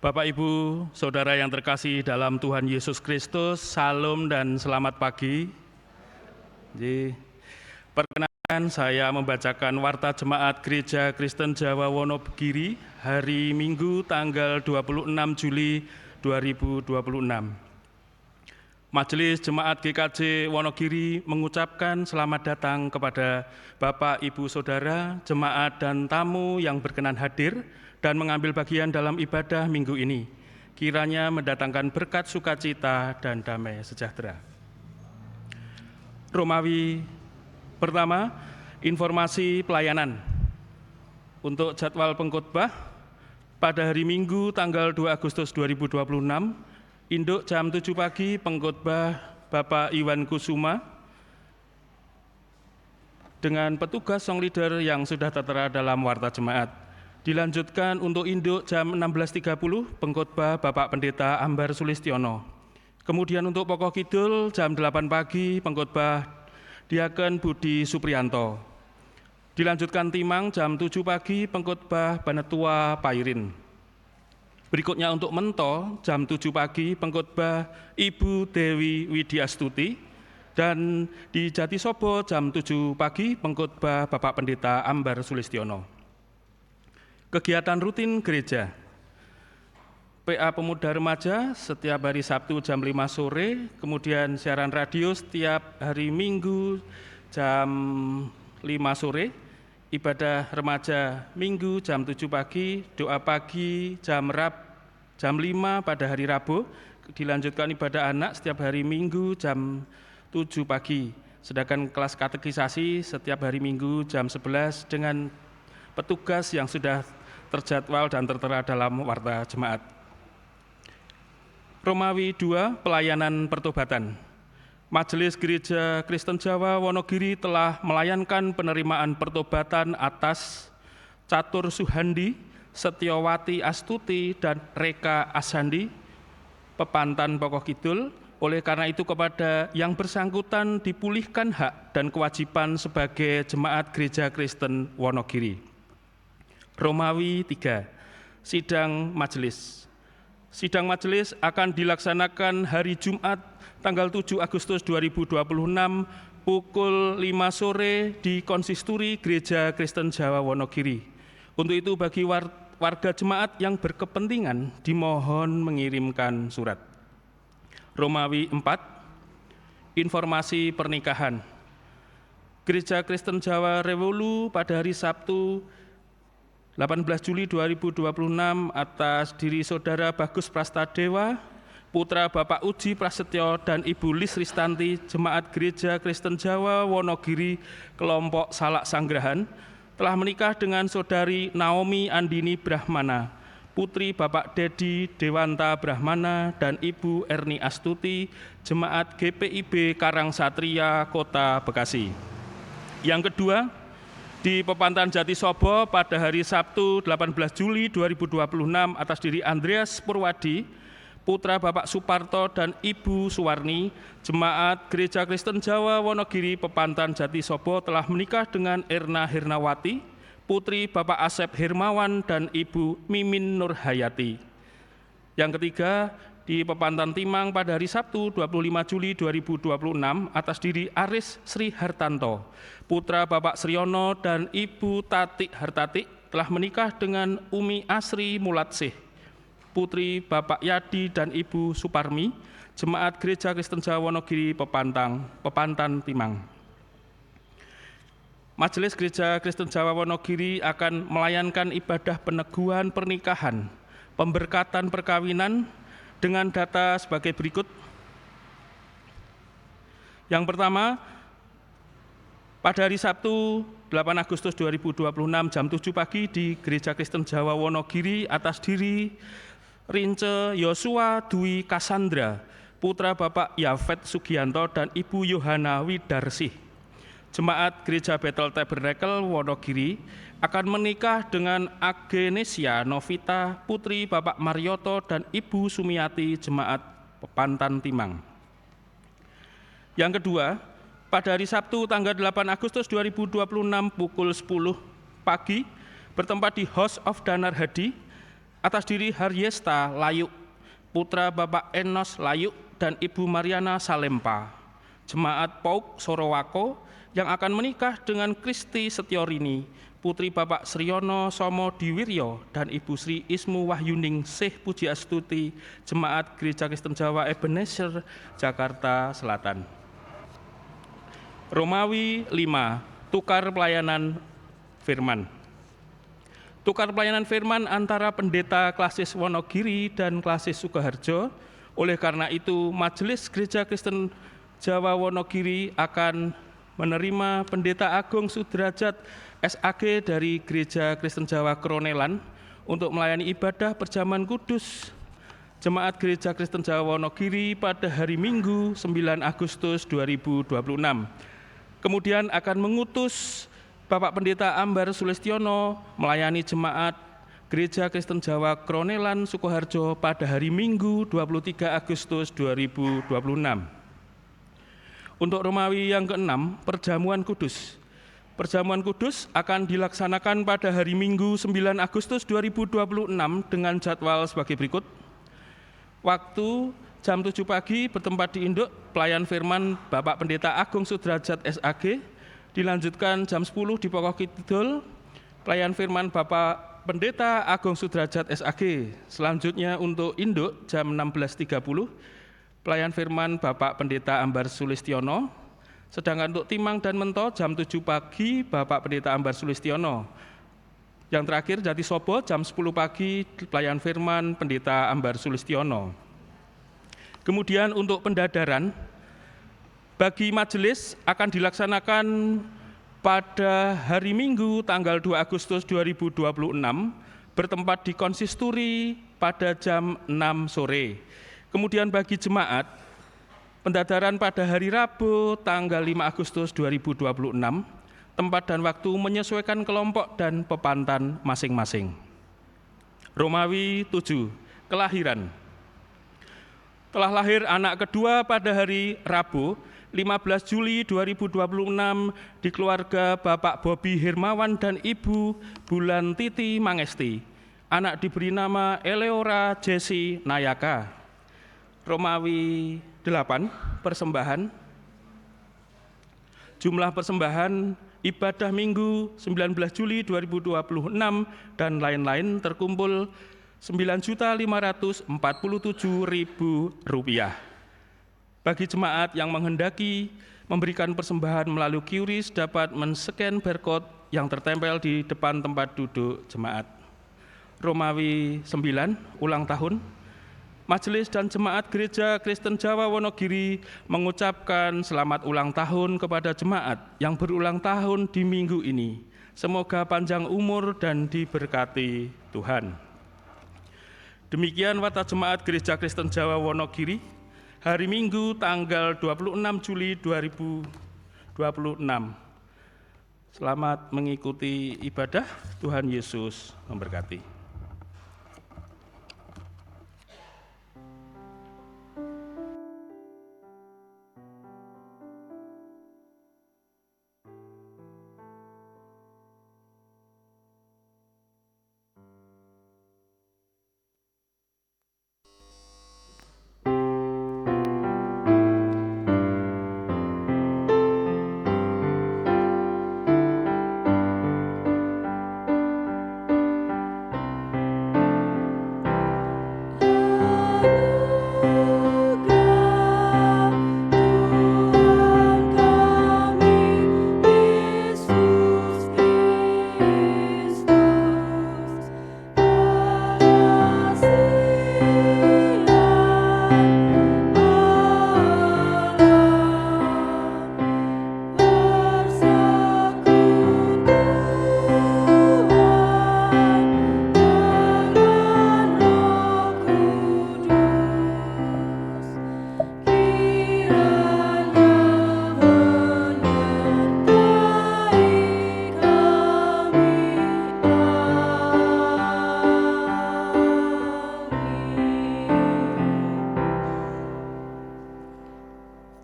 Bapak, Ibu, Saudara yang terkasih dalam Tuhan Yesus Kristus, Salam dan selamat pagi. Jadi, perkenalkan saya membacakan Warta Jemaat Gereja Kristen Jawa Wonogiri hari Minggu tanggal 26 Juli 2026. Majelis Jemaat GKJ Wonogiri mengucapkan selamat datang kepada Bapak, Ibu, Saudara, jemaat dan tamu yang berkenan hadir dan mengambil bagian dalam ibadah minggu ini. Kiranya mendatangkan berkat sukacita dan damai sejahtera. Romawi pertama, informasi pelayanan. Untuk jadwal pengkhotbah, pada hari Minggu tanggal 2 Agustus 2026, induk jam 7 pagi pengkhotbah Bapak Iwan Kusuma dengan petugas song leader yang sudah tertera dalam Warta Jemaat. Dilanjutkan untuk induk jam 16.30 pengkhotbah Bapak Pendeta Ambar Sulistiono. Kemudian untuk pokok kidul jam 8 pagi pengkhotbah Diaken Budi Supriyanto. Dilanjutkan timang jam 7 pagi pengkhotbah Banetua Pairin. Berikutnya untuk mento jam 7 pagi pengkhotbah Ibu Dewi Widiastuti. Dan di Jatisobo jam 7 pagi pengkhotbah Bapak Pendeta Ambar Sulistiono. Kegiatan rutin gereja, PA Pemuda Remaja setiap hari Sabtu jam 5 sore, kemudian siaran radio setiap hari Minggu jam 5 sore, ibadah remaja Minggu jam 7 pagi, doa pagi jam 5 pada hari Rabu, dilanjutkan ibadah anak setiap hari Minggu jam 7 pagi, sedangkan kelas katekisasi setiap hari Minggu jam 11 dengan petugas yang sudah terjadwal dan tertera dalam Warta Jemaat. Romawi 2, pelayanan pertobatan. Majelis Gereja Kristen Jawa Wonogiri telah melayankan penerimaan pertobatan atas Catur Suhandi, Setiawati Astuti, dan Reka Asandi, pepantan pokok kidul. Oleh karena itu kepada yang bersangkutan dipulihkan hak dan kewajiban sebagai jemaat Gereja Kristen Wonogiri. Romawi 3, sidang majelis. Sidang majelis akan dilaksanakan hari Jumat tanggal 7 Agustus 2026 pukul 5 sore di Konsistori Gereja Kristen Jawa Wonogiri. Untuk itu bagi warga jemaat yang berkepentingan dimohon mengirimkan surat. Romawi 4, informasi pernikahan. Gereja Kristen Jawa Rewolu pada hari Sabtu 18 Juli 2026 atas diri Saudara Bagus Prastadewa, putra Bapak Uji Prasetyo dan Ibu Lis Ristanti, Jemaat Gereja Kristen Jawa Wonogiri, kelompok Salak Sanggrahan, telah menikah dengan Saudari Naomi Andini Brahmana, putri Bapak Dedi Dewanta Brahmana dan Ibu Erni Astuti, Jemaat GPIB Karangsatria, Kota Bekasi. Yang kedua, di Pepantan Jatisobo pada hari Sabtu 18 Juli 2026 atas diri Andreas Purwadi, putra Bapak Suparto dan Ibu Suwarni, Jemaat Gereja Kristen Jawa Wonogiri Pepantan Jatisobo telah menikah dengan Erna Hirnawati, putri Bapak Asep Hirmawan dan Ibu Mimin Nurhayati. Yang ketiga, di Pepantan Timang pada hari Sabtu 25 Juli 2026 atas diri Aris Sri Hartanto, putra Bapak Sriono dan Ibu Tatik Hartatik telah menikah dengan Umi Asri Mulatsih, putri Bapak Yadi dan Ibu Suparmi, Jemaat Gereja Kristen Jawa Wonogiri Pepantan Timang. Majelis Gereja Kristen Jawa Wonogiri akan melayankan ibadah peneguhan pernikahan, pemberkatan perkawinan, dengan data sebagai berikut. Yang pertama, pada hari Sabtu 8 Agustus 2026 jam 7 pagi di Gereja Kristen Jawa Wonogiri atas diri Rince Yosua Dwi Kasandra, putra Bapak Yafet Sugianto dan Ibu Yohana Widarsih, Jemaat Gereja Bethel Tabernakel Wonogiri akan menikah dengan Agenesia Novita, putri Bapak Marioto dan Ibu Sumiati, Jemaat Pepantan Timang. Yang kedua, pada hari Sabtu tanggal 8 Agustus 2026 pukul 10 pagi bertempat di House of Danar Hadi atas diri Haryesta Layuk, putra Bapak Enos Layuk dan Ibu Mariana Salempa, jemaat Pauk Sorowako yang akan menikah dengan Kristi Setiorini, putri Bapak Sriono Somo Diwiryo dan Ibu Sri Ismu Wahyuning Sih Pujiastuti, jemaat Gereja Kristen Jawa Ebenezer, Jakarta Selatan. Romawi 5, tukar pelayanan firman. Tukar pelayanan firman antara pendeta Klasis Wonogiri dan Klasis Sukoharjo. Oleh karena itu, Majelis Gereja Kristen Jawa Wonogiri akan menerima Pendeta Agung Sudrajat SAG dari Gereja Kristen Jawa Kronelan untuk melayani ibadah perjamuan kudus Jemaat Gereja Kristen Jawa Wonogiri pada hari Minggu 9 Agustus 2026. Kemudian akan mengutus Bapak Pendeta Ambar Sulistiono melayani jemaat Gereja Kristen Jawa Kronelan Sukoharjo pada hari Minggu 23 Agustus 2026. Untuk Romawi yang ke-6, Perjamuan Kudus. Perjamuan Kudus akan dilaksanakan pada hari Minggu 9 Agustus 2026 dengan jadwal sebagai berikut. Waktu jam 7 pagi bertempat di Induk, pelayan firman Bapak Pendeta Agung Sudrajat SAG. Dilanjutkan jam 10 di Pokok Kidul, pelayan firman Bapak Pendeta Agung Sudrajat SAG. Selanjutnya untuk Induk jam 16.30, pelayan firman Bapak Pendeta Ambar Sulistiono. Sedangkan untuk Timang dan Mento jam 7 pagi Bapak Pendeta Ambar Sulistiono. Yang terakhir Jatisobo jam 10 pagi pelayan firman Pendeta Ambar Sulistiono. Kemudian untuk pendadaran, bagi majelis akan dilaksanakan pada hari Minggu tanggal 2 Agustus 2026 bertempat di konsisturi pada jam 6 sore. Kemudian bagi jemaat, pendadaran pada hari Rabu tanggal 5 Agustus 2026, tempat dan waktu menyesuaikan kelompok dan pepantan masing-masing. Romawi 7, kelahiran. Telah lahir anak kedua pada hari Rabu 15 Juli 2026 di keluarga Bapak Bobi Hermawan dan Ibu Bulan Titi Mangesti. Anak diberi nama Eleora Jesi Nayaka. Romawi 8, persembahan. Jumlah persembahan ibadah Minggu 19 Juli 2026 dan lain-lain terkumpul Rp9.547.000. Bagi jemaat yang menghendaki memberikan persembahan melalui QRIS dapat men-scan barcode yang tertempel di depan tempat duduk jemaat. Romawi 9, ulang tahun. Majelis dan jemaat Gereja Kristen Jawa Wonogiri mengucapkan selamat ulang tahun kepada jemaat yang berulang tahun di minggu ini. Semoga panjang umur dan diberkati Tuhan. Demikian Wata Jemaat Gereja Kristen Jawa Wonogiri, hari Minggu tanggal 26 Juli 2026. Selamat mengikuti ibadah, Tuhan Yesus memberkati.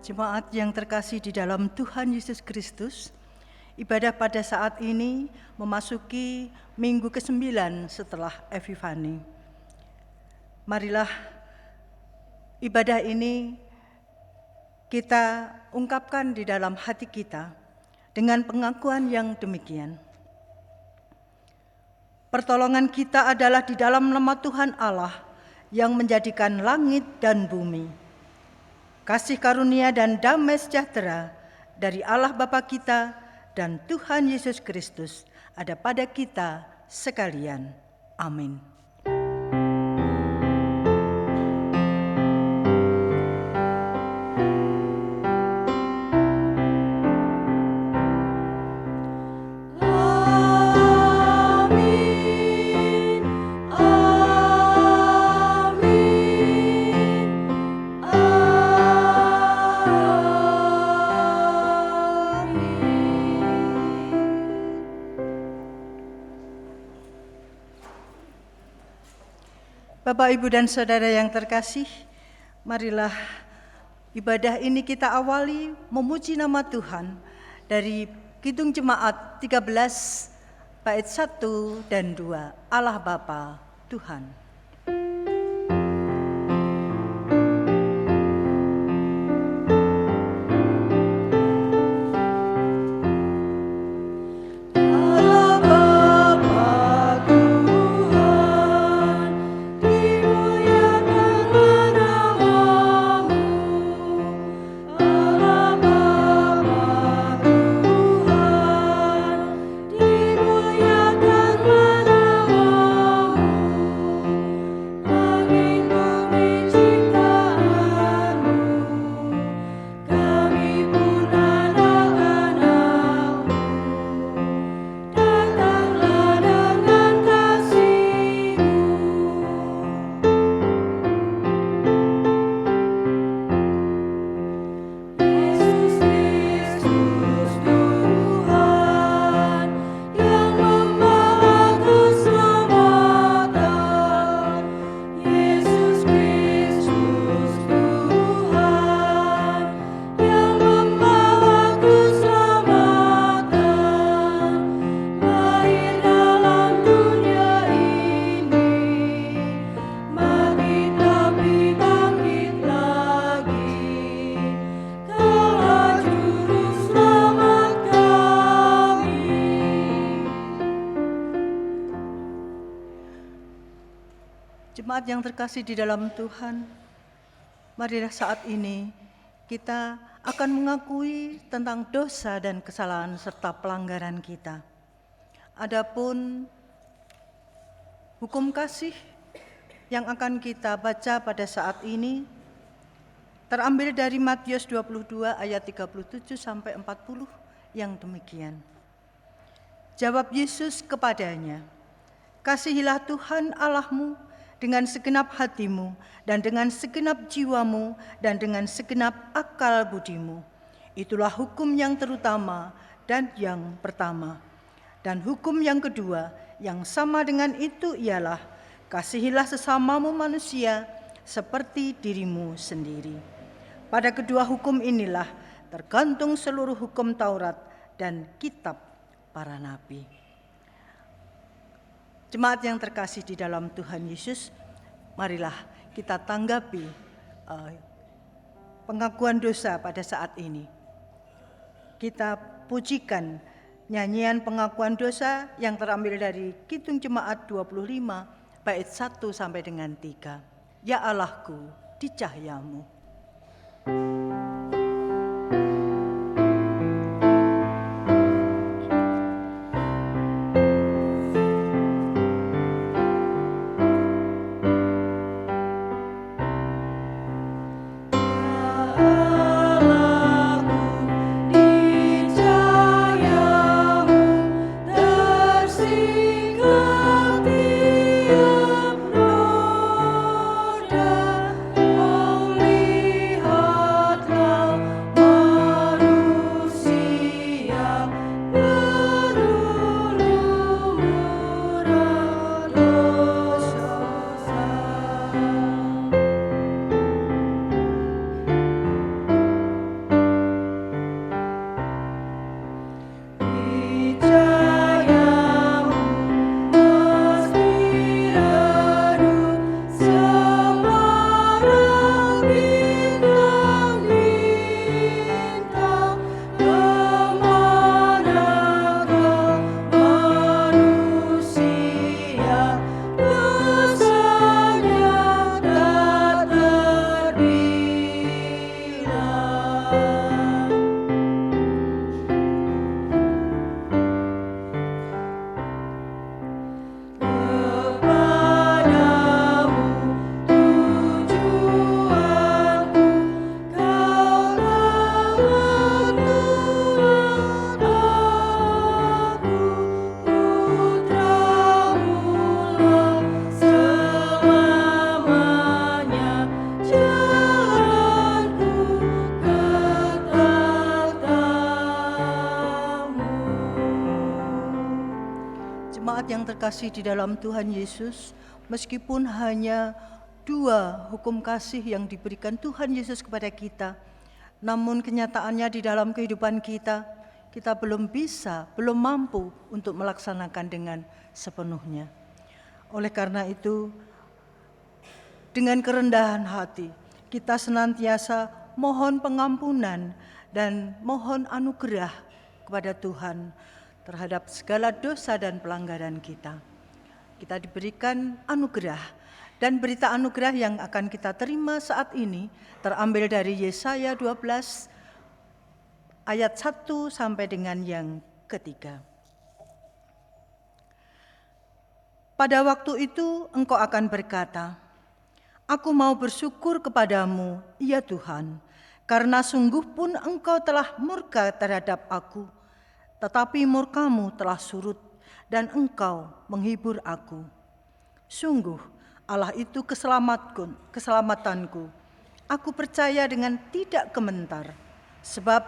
Jemaat yang terkasih di dalam Tuhan Yesus Kristus, ibadah pada saat ini memasuki minggu ke-9 setelah Epifani. Marilah ibadah ini kita ungkapkan di dalam hati kita dengan pengakuan yang demikian. Pertolongan kita adalah di dalam nama Tuhan Allah yang menjadikan langit dan bumi. Kasih karunia dan damai sejahtera dari Allah Bapa kita dan Tuhan Yesus Kristus ada pada kita sekalian. Amin. Bapak, Ibu, dan Saudara yang terkasih, marilah ibadah ini kita awali memuji nama Tuhan dari Kidung Jemaat 13 bait 1 dan 2. Allah Bapa Tuhan. Jemaat yang terkasih di dalam Tuhan, marilah saat ini kita akan mengakui tentang dosa dan kesalahan serta pelanggaran kita. Adapun hukum kasih yang akan kita baca pada saat ini terambil dari Matius 22 ayat 37 sampai 40 yang demikian. Jawab Yesus kepadanya, "Kasihilah Tuhan Allahmu dengan segenap hatimu, dan dengan segenap jiwamu, dan dengan segenap akal budimu. Itulah hukum yang terutama dan yang pertama. Dan hukum yang kedua, yang sama dengan itu ialah, kasihilah sesamamu manusia seperti dirimu sendiri. Pada kedua hukum inilah tergantung seluruh hukum Taurat dan kitab para nabi." Jemaat yang terkasih di dalam Tuhan Yesus, marilah kita tanggapi pengakuan dosa pada saat ini. Kita pujikan nyanyian pengakuan dosa yang terambil dari Kidung Jemaat 25 bait 1 sampai dengan 3. Ya Allahku, di cahayamu. Only kasih di dalam Tuhan Yesus, meskipun hanya 2 hukum kasih yang diberikan Tuhan Yesus kepada kita, namun kenyataannya di dalam kehidupan kita belum mampu untuk melaksanakan dengan sepenuhnya. Oleh karena itu, dengan kerendahan hati, kita senantiasa mohon pengampunan dan mohon anugerah kepada Tuhan terhadap segala dosa dan pelanggaran kita. Kita diberikan anugerah, dan berita anugerah yang akan kita terima saat ini terambil dari Yesaya 12 ayat 1 sampai dengan yang ketiga. Pada waktu itu engkau akan berkata, Aku mau bersyukur kepadamu, ya Tuhan, karena sungguh pun engkau telah murka terhadap aku, tetapi murkamu telah surut dan engkau menghibur aku. Sungguh Allah itu keselamatanku. Aku percaya dengan tidak gemetar, sebab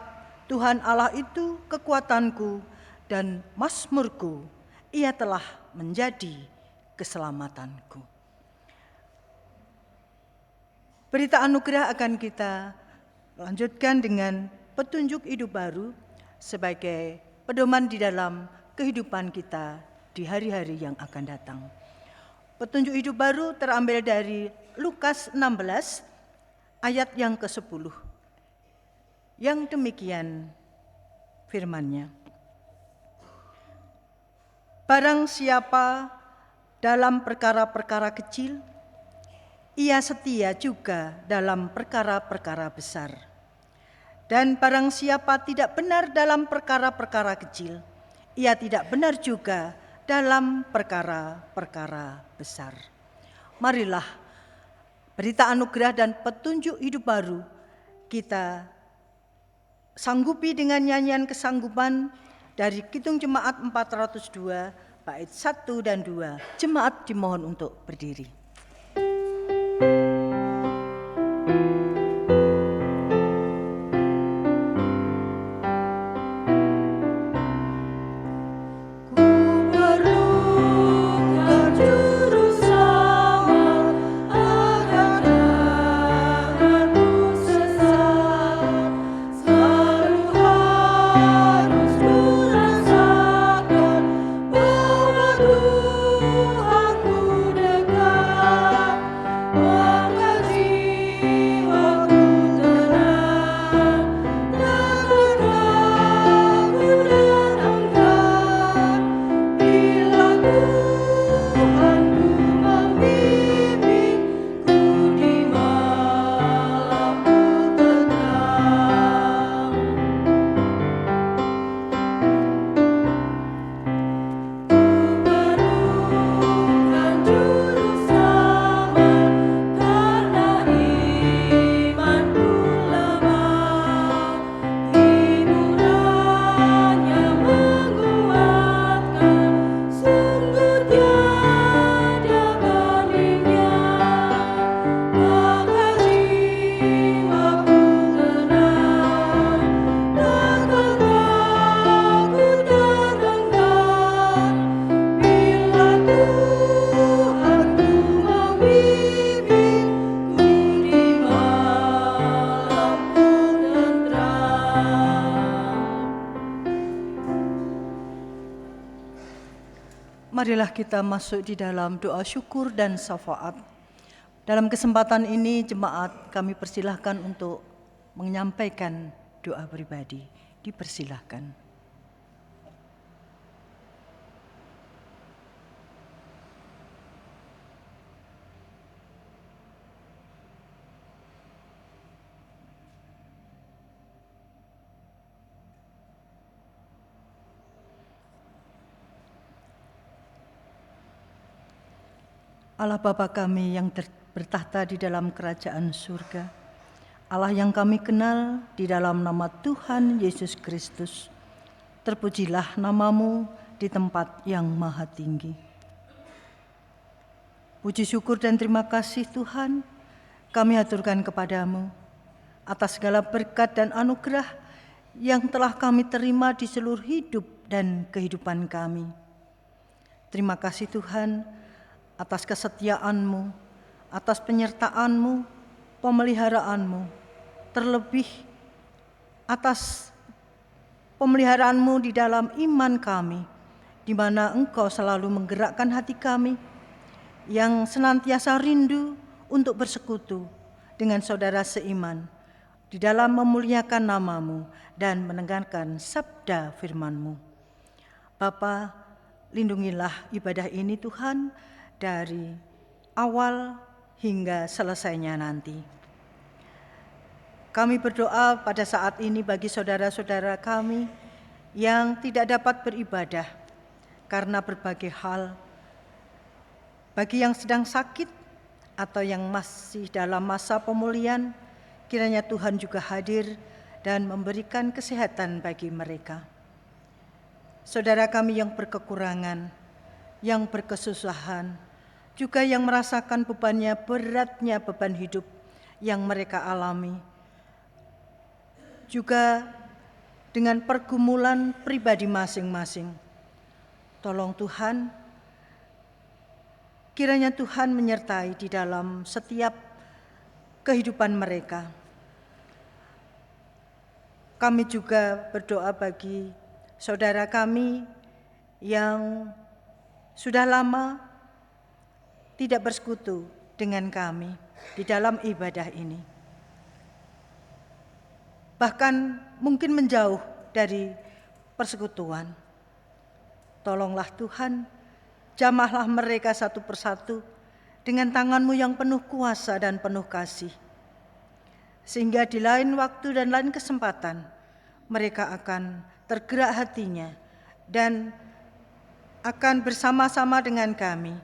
Tuhan Allah itu kekuatanku dan mazmurku, Ia telah menjadi keselamatanku. Berita anugerah akan kita lanjutkan dengan petunjuk hidup baru sebagai pedoman di dalam kehidupan kita di hari-hari yang akan datang. Petunjuk hidup baru terambil dari Lukas 16 ayat yang ke-10. Yang demikian firman-Nya. Barang siapa dalam perkara-perkara kecil, ia setia juga dalam perkara-perkara besar. Dan barang siapa tidak benar dalam perkara-perkara kecil, ia tidak benar juga dalam perkara-perkara besar. Marilah berita anugerah dan petunjuk hidup baru kita sanggupi dengan nyanyian kesanggupan dari Kidung Jemaat 402 bait 1 dan 2. Jemaat dimohon untuk berdiri. Marilah kita masuk di dalam doa syukur dan syafaat. Dalam kesempatan ini jemaat kami persilahkan untuk menyampaikan doa pribadi. Dipersilahkan. Allah Bapa kami yang bertahta di dalam kerajaan surga, Allah yang kami kenal di dalam nama Tuhan Yesus Kristus, terpujilah namamu di tempat yang maha tinggi. Puji syukur dan terima kasih Tuhan kami haturkan kepadamu atas segala berkat dan anugerah yang telah kami terima di seluruh hidup dan kehidupan kami. Terima kasih Tuhan atas kesetiaan-Mu, atas penyertaan-Mu, pemeliharaanmu, terlebih atas pemeliharaan-Mu di dalam iman kami, di mana Engkau selalu menggerakkan hati kami yang senantiasa rindu untuk bersekutu dengan saudara seiman di dalam memuliakan nama-Mu dan mendengarkan sabda firman-Mu. Bapa, lindungilah ibadah ini Tuhan dari awal hingga selesainya nanti. Kami berdoa pada saat ini bagi saudara-saudara kami yang tidak dapat beribadah karena berbagai hal, bagi yang sedang sakit atau yang masih dalam masa pemulihan, kiranya Tuhan juga hadir dan memberikan kesehatan bagi mereka. Saudara kami yang berkekurangan, yang berkesusahan, juga yang merasakan bebannya, beratnya beban hidup yang mereka alami, juga dengan pergumulan pribadi masing-masing. Tolong Tuhan, kiranya Tuhan menyertai di dalam setiap kehidupan mereka. Kami juga berdoa bagi saudara kami yang sudah lama tidak bersekutu dengan kami di dalam ibadah ini. Bahkan mungkin menjauh dari persekutuan. Tolonglah Tuhan, jamahlah mereka satu persatu dengan tangan-Mu yang penuh kuasa dan penuh kasih. Sehingga di lain waktu dan lain kesempatan, mereka akan tergerak hatinya dan akan bersama-sama dengan kami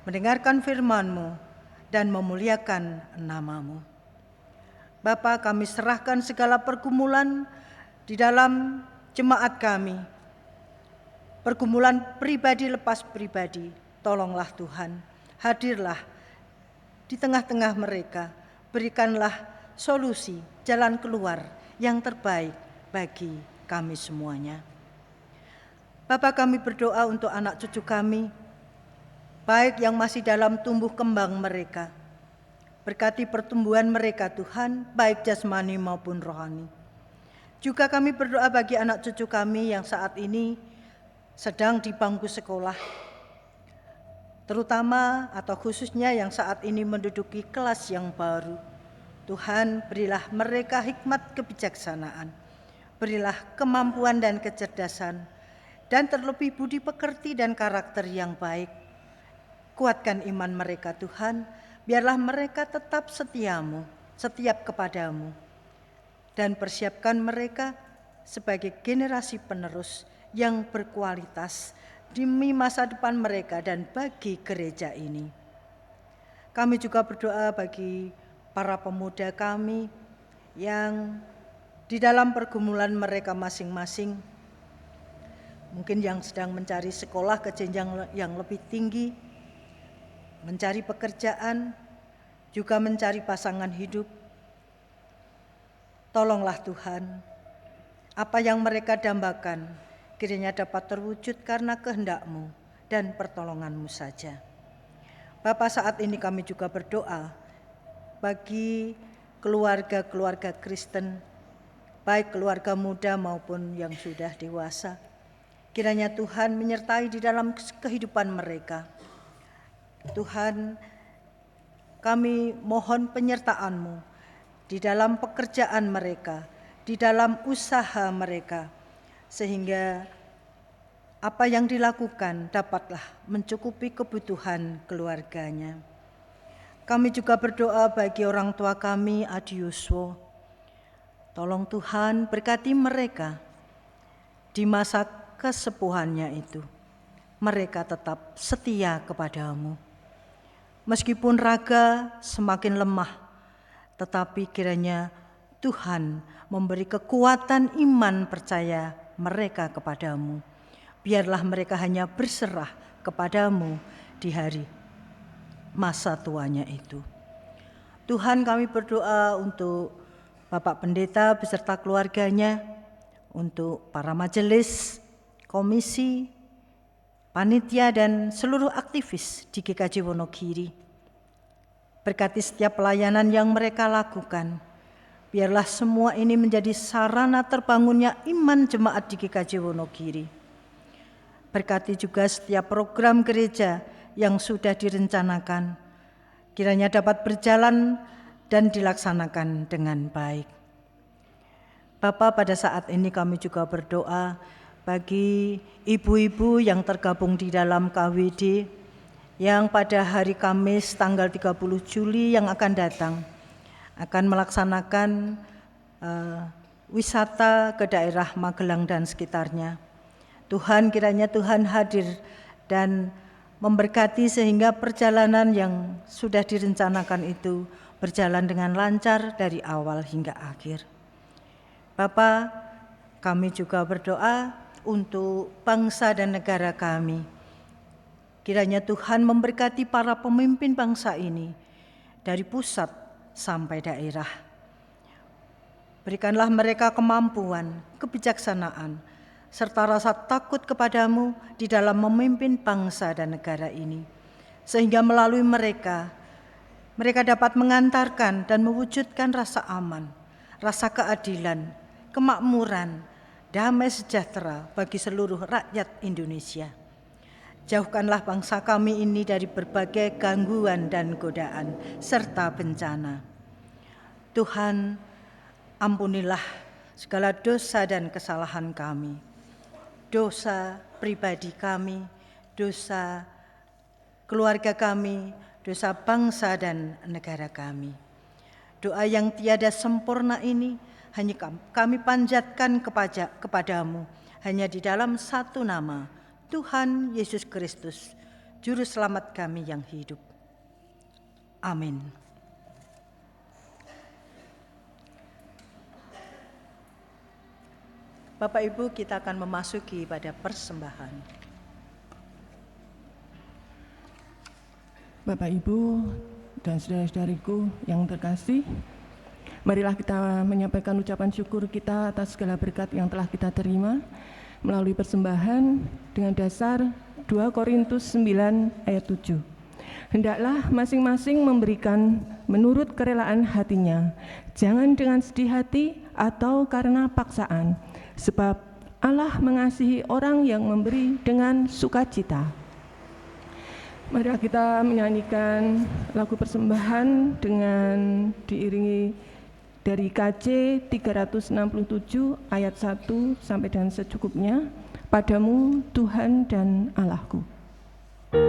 mendengarkan firman-Mu dan memuliakan nama-Mu. Bapa, kami serahkan segala pergumulan di dalam jemaat kami, pergumulan pribadi lepas pribadi. Tolonglah Tuhan, hadirlah di tengah-tengah mereka, berikanlah solusi, jalan keluar yang terbaik bagi kami semuanya. Bapa, kami berdoa untuk anak cucu kami, baik yang masih dalam tumbuh kembang mereka. Berkati pertumbuhan mereka Tuhan, baik jasmani maupun rohani. Juga kami berdoa bagi anak cucu kami yang saat ini sedang di bangku sekolah, terutama atau khususnya yang saat ini menduduki kelas yang baru. Tuhan, berilah mereka hikmat kebijaksanaan, berilah kemampuan dan kecerdasan, dan terlebih budi pekerti dan karakter yang baik. Kuatkan iman mereka Tuhan, biarlah mereka tetap setia-Mu, setiap kepadamu, dan persiapkan mereka sebagai generasi penerus yang berkualitas demi masa depan mereka dan bagi gereja ini. Kami juga berdoa bagi para pemuda kami yang di dalam pergumulan mereka masing-masing, mungkin yang sedang mencari sekolah ke jenjang yang lebih tinggi, mencari pekerjaan, juga mencari pasangan hidup. Tolonglah Tuhan, apa yang mereka dambakan kiranya dapat terwujud karena kehendak-Mu dan pertolongan-Mu saja. Bapa, saat ini kami juga berdoa bagi keluarga-keluarga Kristen, baik keluarga muda maupun yang sudah dewasa. Kiranya Tuhan menyertai di dalam kehidupan mereka. Tuhan, kami mohon penyertaan-Mu di dalam pekerjaan mereka, di dalam usaha mereka, sehingga apa yang dilakukan dapatlah mencukupi kebutuhan keluarganya. Kami juga berdoa bagi orang tua kami, Adi Yuswo. Tolong Tuhan berkati mereka di masa kesepuhannya itu. Mereka tetap setia kepada-Mu. Meskipun raga semakin lemah, tetapi kiranya Tuhan memberi kekuatan iman percaya mereka kepada-Mu. Biarlah mereka hanya berserah kepada-Mu di hari masa tuanya itu. Tuhan, kami berdoa untuk Bapak Pendeta beserta keluarganya, untuk para majelis, komisi, panitia dan seluruh aktivis di GKJ Wonogiri. Berkati setiap pelayanan yang mereka lakukan. Biarlah semua ini menjadi sarana terbangunnya iman jemaat di GKJ Wonogiri. Berkati juga setiap program gereja yang sudah direncanakan, kiranya dapat berjalan dan dilaksanakan dengan baik. Bapa, pada saat ini kami juga berdoa bagi ibu-ibu yang tergabung di dalam KWD yang pada hari Kamis tanggal 30 Juli yang akan datang akan melaksanakan wisata ke daerah Magelang dan sekitarnya. Tuhan, kiranya Tuhan hadir dan memberkati sehingga perjalanan yang sudah direncanakan itu berjalan dengan lancar dari awal hingga akhir. Bapa, kami juga berdoa untuk bangsa dan negara kami. Kiranya Tuhan memberkati para pemimpin bangsa ini dari pusat sampai daerah. Berikanlah mereka kemampuan, kebijaksanaan, serta rasa takut kepadamu di dalam memimpin bangsa dan negara ini. Sehingga melalui mereka dapat mengantarkan dan mewujudkan rasa aman, rasa keadilan, kemakmuran, damai sejahtera bagi seluruh rakyat Indonesia. Jauhkanlah bangsa kami ini dari berbagai gangguan dan godaan serta bencana. Tuhan, ampunilah segala dosa dan kesalahan kami, dosa pribadi kami, dosa keluarga kami, dosa bangsa dan negara kami. Doa yang tiada sempurna ini hanya kami panjatkan kepadamu, hanya di dalam satu nama, Tuhan Yesus Kristus, Juru Selamat kami yang hidup. Amin. Bapak Ibu, kita akan memasuki pada persembahan. Bapak Ibu dan saudara-saudariku yang terkasih, marilah kita menyampaikan ucapan syukur kita atas segala berkat yang telah kita terima melalui persembahan dengan dasar 2 Korintus 9 ayat 7. Hendaklah masing-masing memberikan menurut kerelaan hatinya, jangan dengan sedih hati atau karena paksaan, sebab Allah mengasihi orang yang memberi dengan sukacita. Mari kita menyanyikan lagu persembahan dengan diiringi dari KJ 367 ayat 1 sampai dan secukupnya. Padamu Tuhan dan Allahku. Pada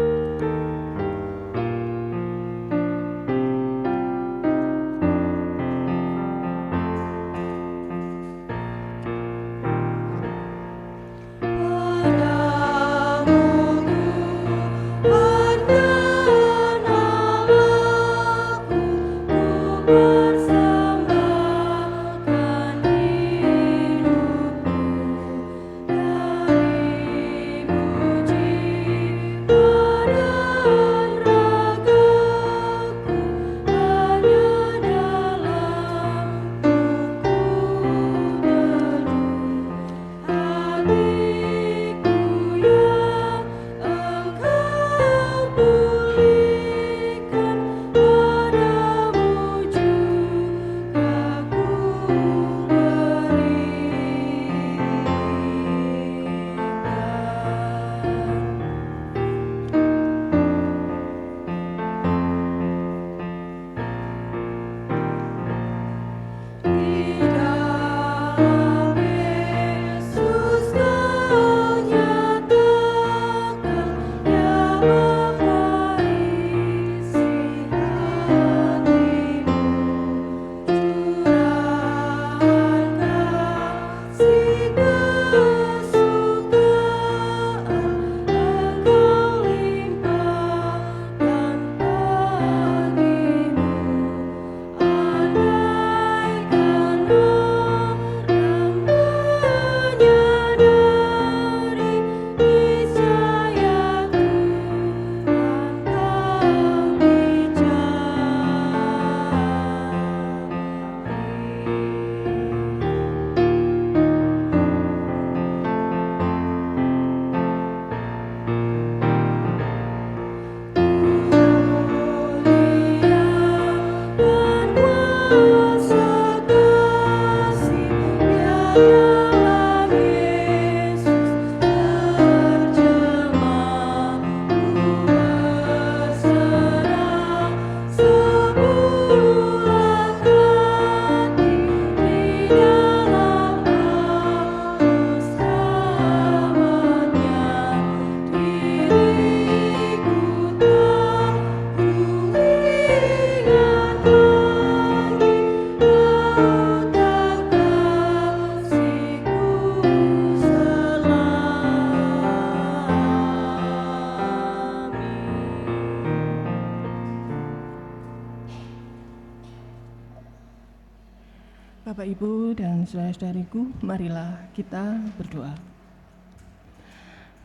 Bapak, Ibu, dan saudara-saudariku, marilah kita berdoa.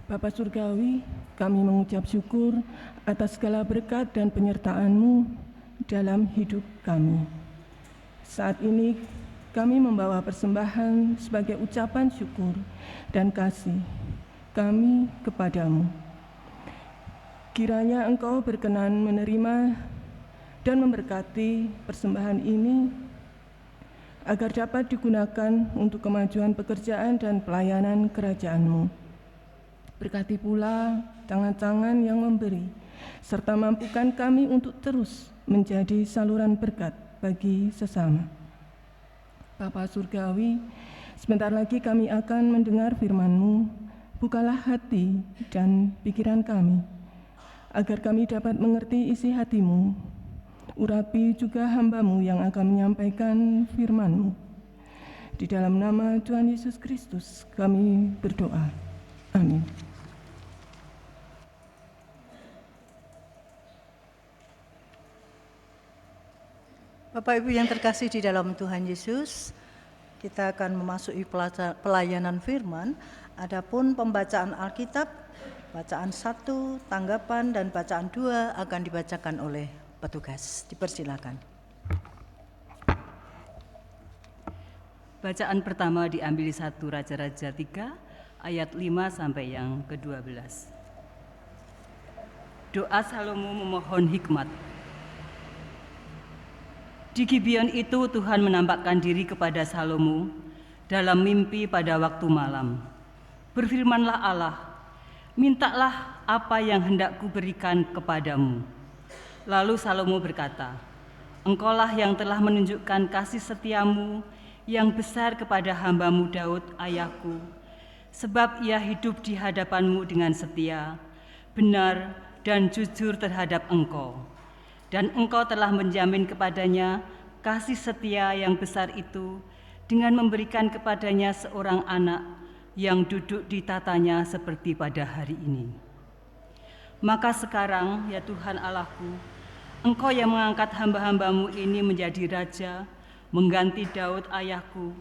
Bapa Surgawi, kami mengucap syukur atas segala berkat dan penyertaan-Mu dalam hidup kami. Saat ini kami membawa persembahan sebagai ucapan syukur dan kasih kami kepadamu. Kiranya Engkau berkenan menerima dan memberkati persembahan ini agar dapat digunakan untuk kemajuan pekerjaan dan pelayanan kerajaan-Mu. Berkati pula tangan-tangan yang memberi, serta mampukan kami untuk terus menjadi saluran berkat bagi sesama. Bapa Surgawi, sebentar lagi kami akan mendengar firman-Mu. Bukalah hati dan pikiran kami, agar kami dapat mengerti isi hati-Mu. Urapi juga hamba-Mu yang akan menyampaikan firman-Mu. Di dalam nama Tuhan Yesus Kristus kami berdoa. Amin. Bapak Ibu yang terkasih di dalam Tuhan Yesus, kita akan memasuki pelayanan firman. Adapun pembacaan Alkitab, bacaan 1, tanggapan, dan bacaan 2 akan dibacakan oleh petugas. Dipersilakan. Bacaan pertama diambil 1 Raja-Raja 3 ayat 5 sampai yang ke-12. Doa Salomo memohon hikmat. Di Gibeon itu Tuhan menampakkan diri kepada Salomo dalam mimpi pada waktu malam. Berfirmanlah Allah, mintalah apa yang hendak kuberikan kepadamu. Lalu Salomo berkata, Engkaulah yang telah menunjukkan kasih setiamu yang besar kepada hamba-Mu Daud ayahku, sebab ia hidup di hadapan-Mu dengan setia, benar dan jujur terhadap Engkau. Dan Engkau telah menjamin kepadanya kasih setia yang besar itu dengan memberikan kepadanya seorang anak yang duduk di tatanya seperti pada hari ini. Maka sekarang, ya Tuhan Allahku, Engkau yang mengangkat hamba-hamba-Mu ini menjadi raja, mengganti Daud ayahku,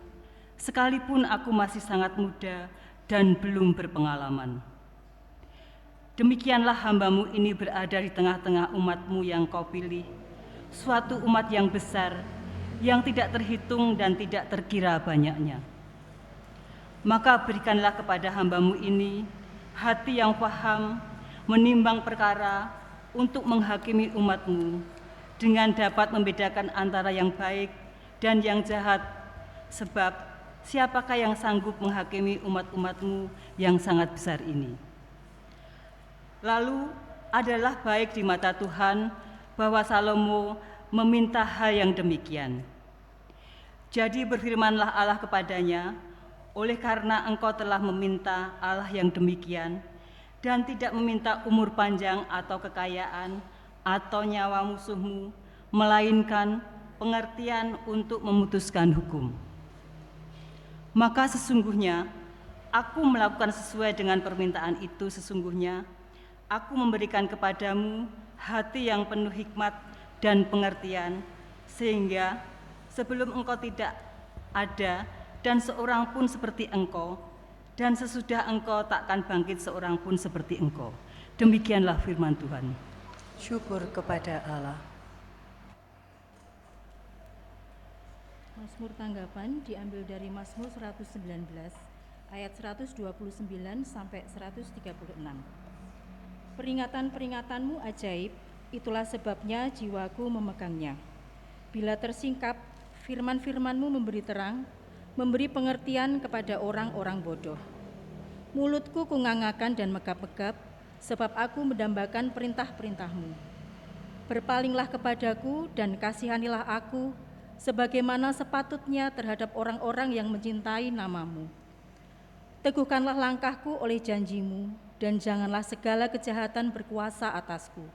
sekalipun aku masih sangat muda dan belum berpengalaman. Demikianlah hamba-Mu ini berada di tengah-tengah umat-Mu yang Kau pilih, suatu umat yang besar, yang tidak terhitung dan tidak terkira banyaknya. Maka berikanlah kepada hamba-Mu ini hati yang paham, menimbang perkara untuk menghakimi umat-Mu, dengan dapat membedakan antara yang baik dan yang jahat, sebab siapakah yang sanggup menghakimi umat-umat-Mu yang sangat besar ini? Lalu adalah baik di mata Tuhan bahwa Salomo meminta hal yang demikian. Jadi berfirmanlah Allah kepadanya, oleh karena engkau telah meminta Allah yang demikian, dan tidak meminta umur panjang atau kekayaan atau nyawa musuhmu, melainkan pengertian untuk memutuskan hukum. Maka sesungguhnya aku melakukan sesuai dengan permintaan itu. Sesungguhnya aku memberikan kepadamu hati yang penuh hikmat dan pengertian, sehingga sebelum engkau tidak ada dan seorang pun seperti engkau, dan sesudah engkau takkan bangkit seorang pun seperti engkau. Demikianlah firman Tuhan. Syukur kepada Allah. Mazmur tanggapan diambil dari Mazmur 119 ayat 129 sampai 136. Peringatan-peringatanmu ajaib, itulah sebabnya jiwaku memegangnya. Bila tersingkap, firman-firmanmu memberi terang, memberi pengertian kepada orang-orang bodoh. Mulutku kungangakan dan megap-megap, sebab aku mendambakan perintah-perintahmu. Berpalinglah kepadaku dan kasihanilah aku, sebagaimana sepatutnya terhadap orang-orang yang mencintai namamu. Teguhkanlah langkahku oleh janjimu, dan janganlah segala kejahatan berkuasa atasku.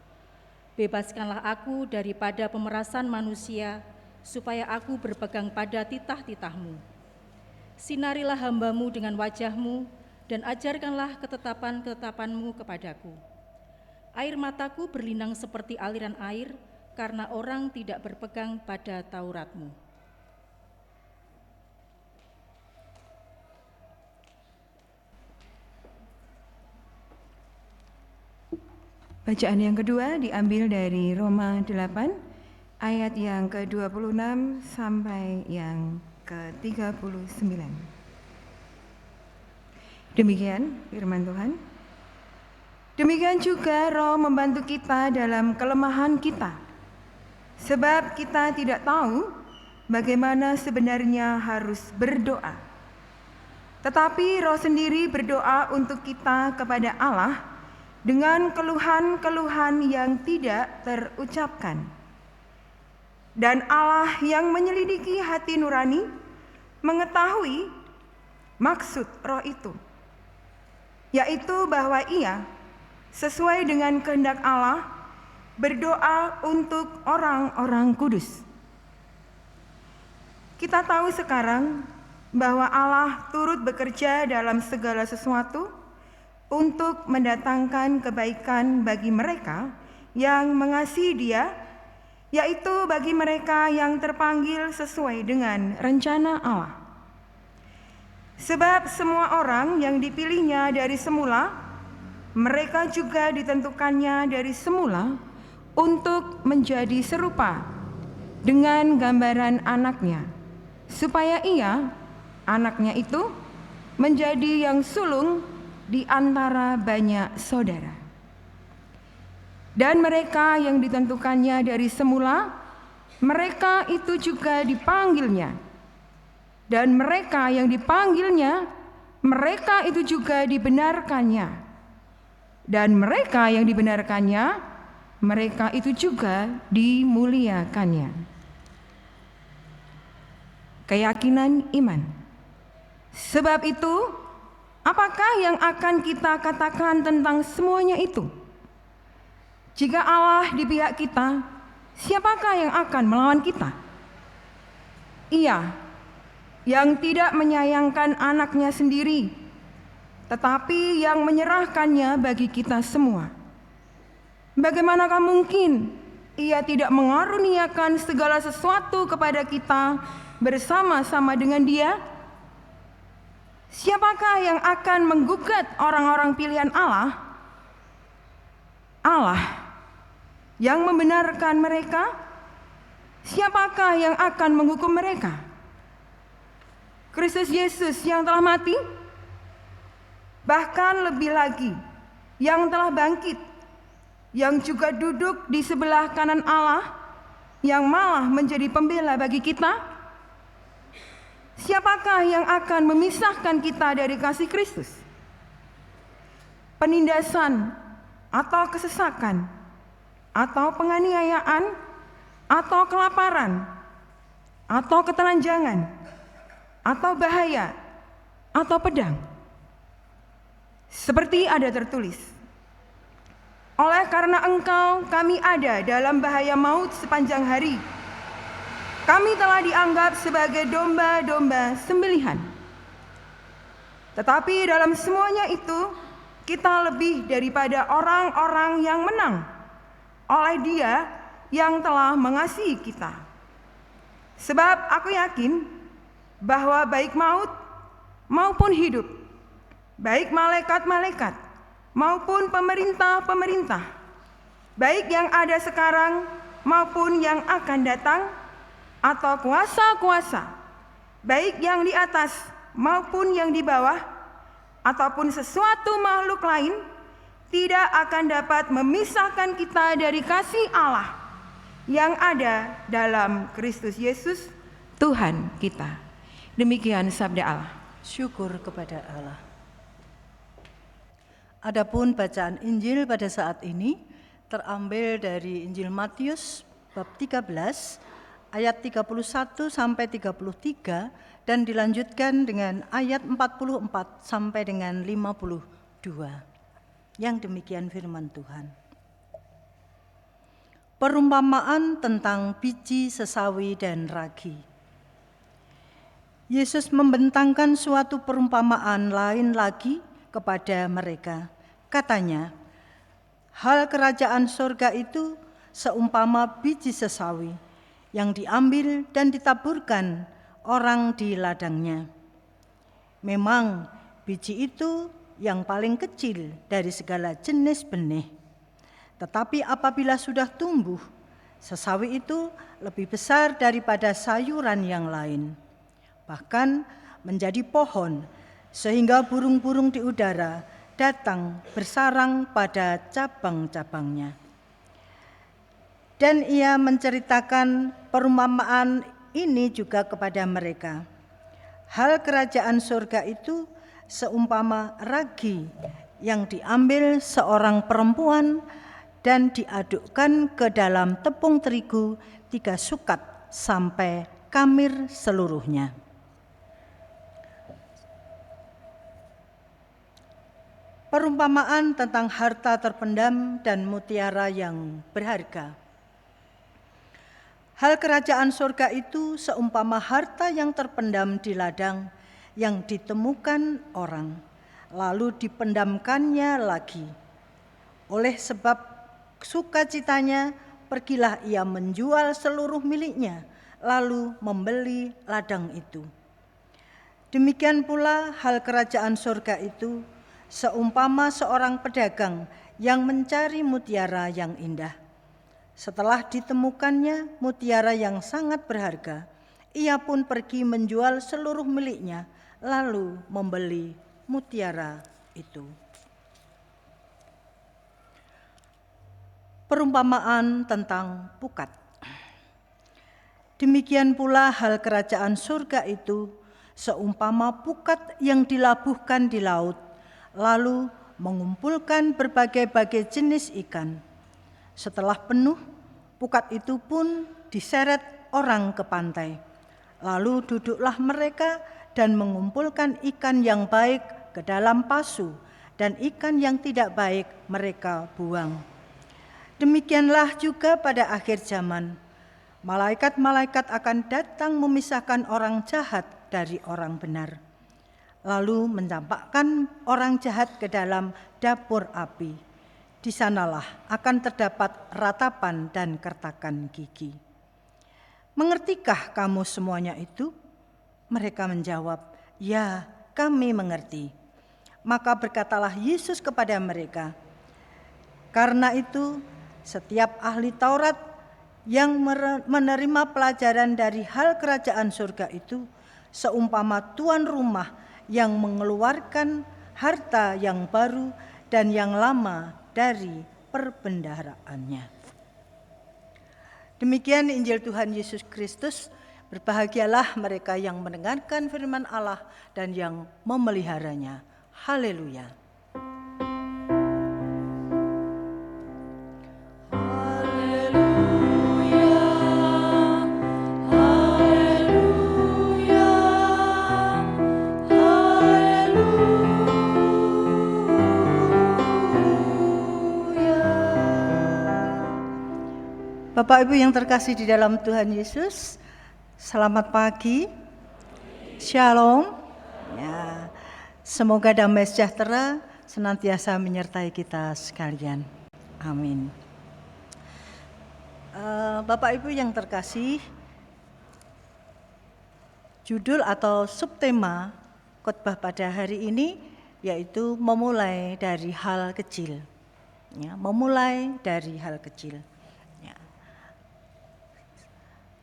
Bebaskanlah aku daripada pemerasan manusia, supaya aku berpegang pada titah-titahmu. Sinarilah hamba-Mu dengan wajah-Mu, dan ajarkanlah ketetapan-ketetapan-Mu kepadaku. Air mataku berlinang seperti aliran air, karena orang tidak berpegang pada Taurat-Mu. Bacaan yang kedua diambil dari Roma 8 ayat yang ke-26 sampai yang ke-39. Demikian firman Tuhan. Demikian juga Roh membantu kita dalam kelemahan kita, sebab kita tidak tahu bagaimana sebenarnya harus berdoa. Tetapi Roh sendiri berdoa untuk kita kepada Allah dengan keluhan-keluhan yang tidak terucapkan. Dan Allah yang menyelidiki hati nurani mengetahui maksud Roh itu, yaitu bahwa Ia sesuai dengan kehendak Allah berdoa untuk orang-orang kudus. Kita tahu sekarang bahwa Allah turut bekerja dalam segala sesuatu untuk mendatangkan kebaikan bagi mereka yang mengasihi Dia, yaitu bagi mereka yang terpanggil sesuai dengan rencana Allah. Sebab semua orang yang dipilihnya dari semula, mereka juga ditentukannya dari semula untuk menjadi serupa dengan gambaran anaknya, supaya Ia, anaknya itu, menjadi yang sulung di antara banyak saudara. Dan mereka yang ditentukannya dari semula, mereka itu juga dipanggilnya. Dan mereka yang dipanggilnya, mereka itu juga dibenarkannya. Dan mereka yang dibenarkannya, mereka itu juga dimuliakannya. Keyakinan iman. Sebab itu, apakah yang akan kita katakan tentang semuanya itu? Jika Allah di pihak kita, siapakah yang akan melawan kita? Ia yang tidak menyayangkan anaknya sendiri, tetapi yang menyerahkannya bagi kita semua. Bagaimanakah mungkin Ia tidak mengaruniakan segala sesuatu kepada kita bersama-sama dengan Dia? Siapakah yang akan menggugat orang-orang pilihan Allah? Allah yang membenarkan mereka. Siapakah yang akan menghukum mereka? Kristus Yesus yang telah mati, bahkan lebih lagi yang telah bangkit, yang juga duduk di sebelah kanan Allah, yang malah menjadi pembela bagi kita. Siapakah yang akan memisahkan kita dari kasih Kristus? Penindasan atau kesesakan, atau penganiayaan, atau kelaparan, atau ketelanjangan, atau bahaya, atau pedang. Seperti ada tertulis, oleh karena Engkau kami ada dalam bahaya maut sepanjang hari. Kami telah dianggap sebagai domba-domba sembelihan. Tetapi dalam semuanya itu, kita lebih daripada orang-orang yang menang oleh Dia yang telah mengasihi kita. Sebab aku yakin bahwa baik maut maupun hidup, baik malaikat-malaikat maupun pemerintah-pemerintah, baik yang ada sekarang maupun yang akan datang, atau kuasa-kuasa, baik yang di atas maupun yang di bawah, ataupun sesuatu makhluk lain, tidak akan dapat memisahkan kita dari kasih Allah yang ada dalam Kristus Yesus, Tuhan kita. Demikian sabda Allah. Syukur kepada Allah. Adapun bacaan Injil pada saat ini terambil dari Injil Matius bab 13 ayat 31 sampai 33 dan dilanjutkan dengan ayat 44 sampai dengan 52. Yang demikian firman Tuhan. Perumpamaan tentang biji sesawi dan ragi. Yesus membentangkan suatu perumpamaan lain lagi kepada mereka. Katanya, hal kerajaan surga itu seumpama biji sesawi yang diambil dan ditaburkan orang di ladangnya. Memang biji itu yang paling kecil dari segala jenis benih, Tetapi apabila sudah tumbuh, sesawi itu lebih besar daripada sayuran yang lain, bahkan menjadi pohon, sehingga burung-burung di udara datang bersarang pada cabang-cabangnya. Dan ia menceritakan perumpamaan ini juga kepada mereka. Hal kerajaan surga itu seumpama ragi yang diambil seorang perempuan dan diadukkan ke dalam tepung terigu 3 sukat sampai kamir seluruhnya. Perumpamaan tentang harta terpendam dan mutiara yang berharga. Hal kerajaan surga itu seumpama harta yang terpendam di ladang yang ditemukan orang, lalu dipendamkannya lagi. Oleh sebab sukacitanya, pergilah ia menjual seluruh miliknya, lalu membeli ladang itu. Demikian pula hal kerajaan surga itu seumpama seorang pedagang yang mencari mutiara yang indah. Setelah ditemukannya mutiara yang sangat berharga, ia pun pergi menjual seluruh miliknya, lalu membeli mutiara itu. Perumpamaan tentang pukat. Demikian pula hal kerajaan surga itu seumpama pukat yang dilabuhkan di laut, lalu mengumpulkan berbagai-bagai jenis ikan. Setelah penuh, pukat itu pun diseret orang ke pantai. Lalu duduklah mereka dan mengumpulkan ikan yang baik ke dalam pasu, dan ikan yang tidak baik mereka buang. Demikianlah juga pada akhir zaman, malaikat-malaikat akan datang memisahkan orang jahat dari orang benar, lalu mencampakkan orang jahat ke dalam dapur api. Di sanalah akan terdapat ratapan dan kertakan gigi. Mengertikah kamu semuanya itu? Mereka menjawab, ya, kami mengerti. Maka berkatalah Yesus kepada mereka, karena itu setiap ahli Taurat yang menerima pelajaran dari hal kerajaan surga itu seumpama tuan rumah yang mengeluarkan harta yang baru dan yang lama dari perbendaharaannya. Demikian Injil Tuhan Yesus Kristus. Berbahagialah mereka yang mendengarkan firman Allah dan yang memeliharanya. Haleluya. Bapak Ibu yang terkasih di dalam Tuhan Yesus, selamat pagi, shalom. Ya, semoga damai sejahtera senantiasa menyertai kita sekalian. Amin. Bapak Ibu yang terkasih, judul atau subtema khotbah pada hari ini yaitu memulai dari hal kecil. Ya, memulai dari hal kecil.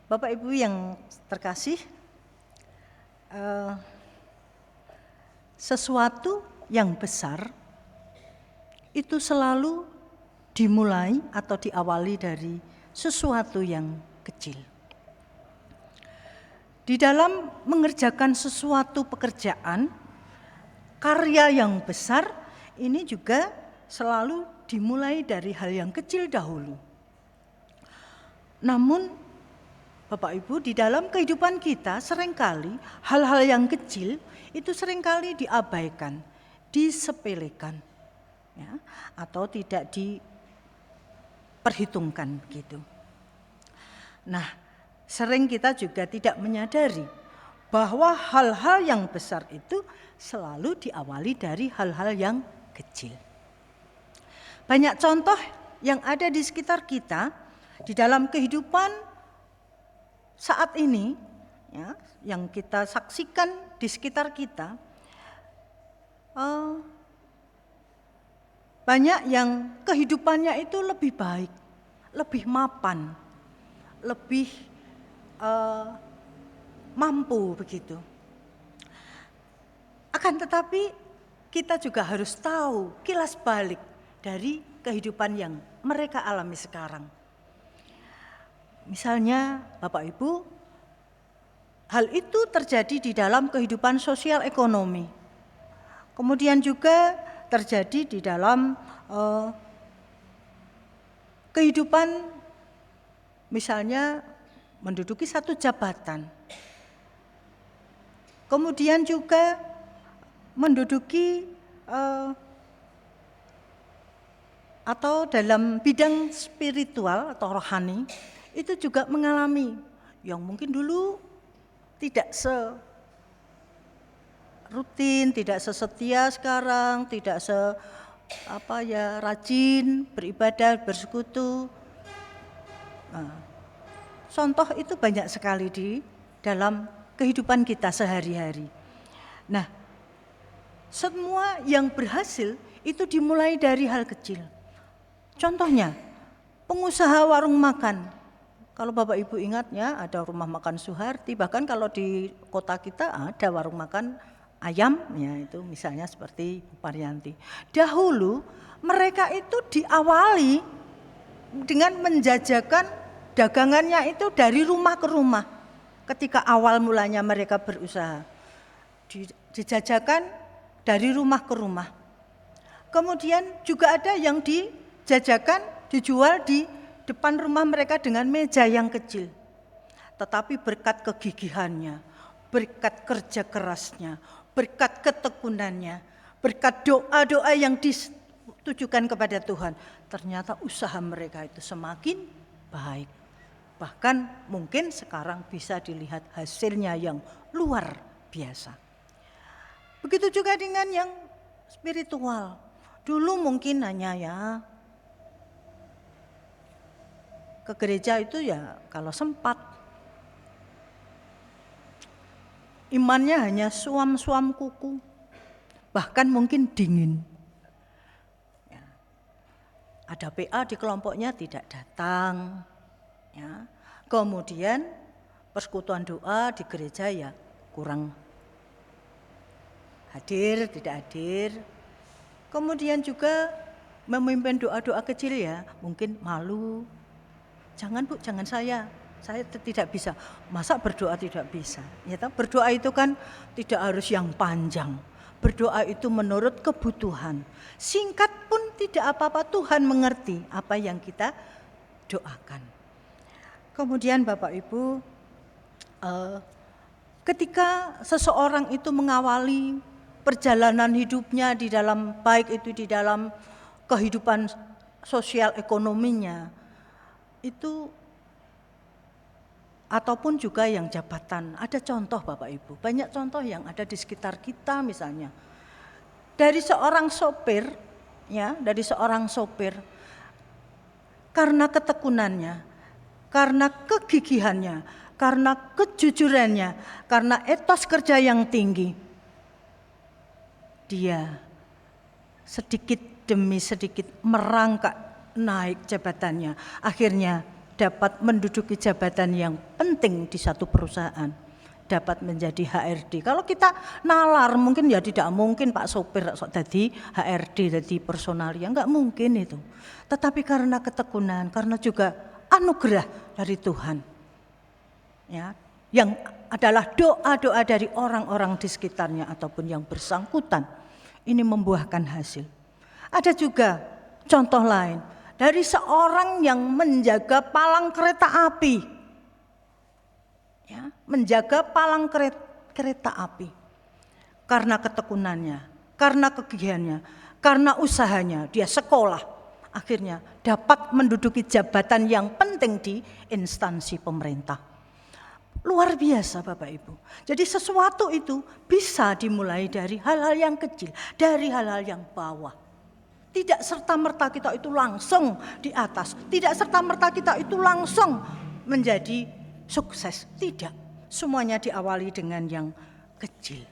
Bapak Ibu yang terkasih, sesuatu yang besar itu selalu dimulai atau diawali dari sesuatu yang kecil. Di dalam mengerjakan sesuatu pekerjaan, karya yang besar ini juga selalu dimulai dari hal yang kecil dahulu. Namun Bapak Ibu, di dalam kehidupan kita seringkali hal-hal yang kecil itu seringkali diabaikan, disepelekan, ya, atau tidak diperhitungkan gitu. Nah, sering kita juga tidak menyadari bahwa hal-hal yang besar itu selalu diawali dari hal-hal yang kecil. Banyak contoh yang ada di sekitar kita di dalam kehidupan saat ini, ya, yang kita saksikan di sekitar kita, banyak yang kehidupannya itu lebih baik, lebih mapan, lebih mampu begitu. Akan tetapi kita juga harus tahu kilas balik dari kehidupan yang mereka alami sekarang. Misalnya Bapak Ibu, hal itu terjadi di dalam kehidupan sosial ekonomi. Kemudian juga terjadi di dalam kehidupan misalnya menduduki satu jabatan. Kemudian juga menduduki atau dalam bidang spiritual atau rohani itu juga mengalami yang mungkin dulu tidak rutin, tidak sesetia sekarang, tidak rajin beribadah, bersekutu. Contoh itu banyak sekali di dalam kehidupan kita sehari-hari. Nah, semua yang berhasil itu dimulai dari hal kecil. Contohnya, pengusaha warung makan. Kalau Bapak Ibu ingat ya, ada rumah makan Suharti, bahkan kalau di kota kita ada warung makan ayam, ya itu misalnya seperti Parianti. Dahulu mereka itu diawali dengan menjajakan dagangannya itu dari rumah ke rumah. Ketika awal mulanya mereka berusaha, dijajakan dari rumah ke rumah. Kemudian juga ada yang dijajakan, dijual di depan rumah mereka dengan meja yang kecil. Tetapi berkat kegigihannya, berkat kerja kerasnya, berkat ketekunannya, berkat doa-doa yang ditujukan kepada Tuhan, ternyata usaha mereka itu semakin baik. Bahkan mungkin sekarang bisa dilihat hasilnya yang luar biasa. Begitu juga dengan yang spiritual. Dulu mungkin hanya ya ke gereja itu ya kalau sempat. Imannya hanya suam-suam kuku. Bahkan mungkin dingin. Ya. Ada PA di kelompoknya tidak datang. Ya. Kemudian persekutuan doa di gereja ya kurang hadir, tidak hadir. Kemudian juga memimpin doa-doa kecil ya, mungkin malu. Jangan Bu, jangan saya tidak bisa. Masa berdoa tidak bisa? Ya, berdoa itu kan tidak harus yang panjang. Berdoa itu menurut kebutuhan. Singkat pun tidak apa-apa, Tuhan mengerti apa yang kita doakan. Kemudian Bapak Ibu, ketika seseorang itu mengawali perjalanan hidupnya di dalam, baik itu di dalam kehidupan sosial ekonominya, itu ataupun juga yang jabatan. Ada contoh Bapak Ibu, banyak contoh yang ada di sekitar kita misalnya. Dari seorang sopir, ya, dari seorang sopir, karena ketekunannya, karena kegigihannya, karena kejujurannya, karena etos kerja yang tinggi, dia sedikit demi sedikit merangkak naik jabatannya. Akhirnya dapat menduduki jabatan yang penting di satu perusahaan, dapat menjadi HRD. Kalau kita nalar mungkin ya tidak mungkin Pak sopir jadi HRD, jadi personalia, enggak mungkin itu. Tetapi karena ketekunan, karena juga anugerah dari Tuhan, ya, yang adalah doa-doa dari orang-orang di sekitarnya ataupun yang bersangkutan, ini membuahkan hasil. Ada juga contoh lain dari seorang yang menjaga palang kereta api, ya, menjaga palang kereta api. Karena ketekunannya, karena kegigihannya, karena usahanya, dia sekolah, akhirnya dapat menduduki jabatan yang penting di instansi pemerintah. Luar biasa Bapak Ibu. Jadi sesuatu itu bisa dimulai dari hal-hal yang kecil, dari hal-hal yang bawah. Tidak serta-merta kita itu langsung di atas, tidak serta-merta kita itu langsung menjadi sukses. Tidak, semuanya diawali dengan yang kecil.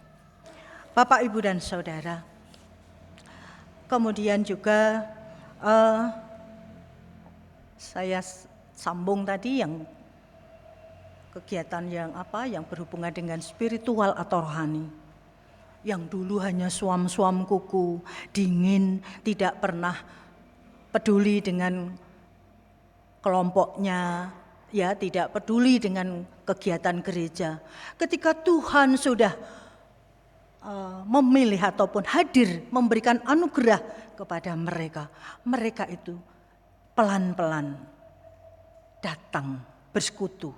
Bapak, Ibu, dan Saudara, Kemudian juga saya sambung tadi yang kegiatan yang berhubungan dengan spiritual atau rohani. Yang dulu hanya suam-suam kuku, dingin, tidak pernah peduli dengan kelompoknya, ya, tidak peduli dengan kegiatan gereja. Ketika Tuhan sudah memilih ataupun hadir memberikan anugerah kepada mereka, mereka itu pelan-pelan datang bersekutu,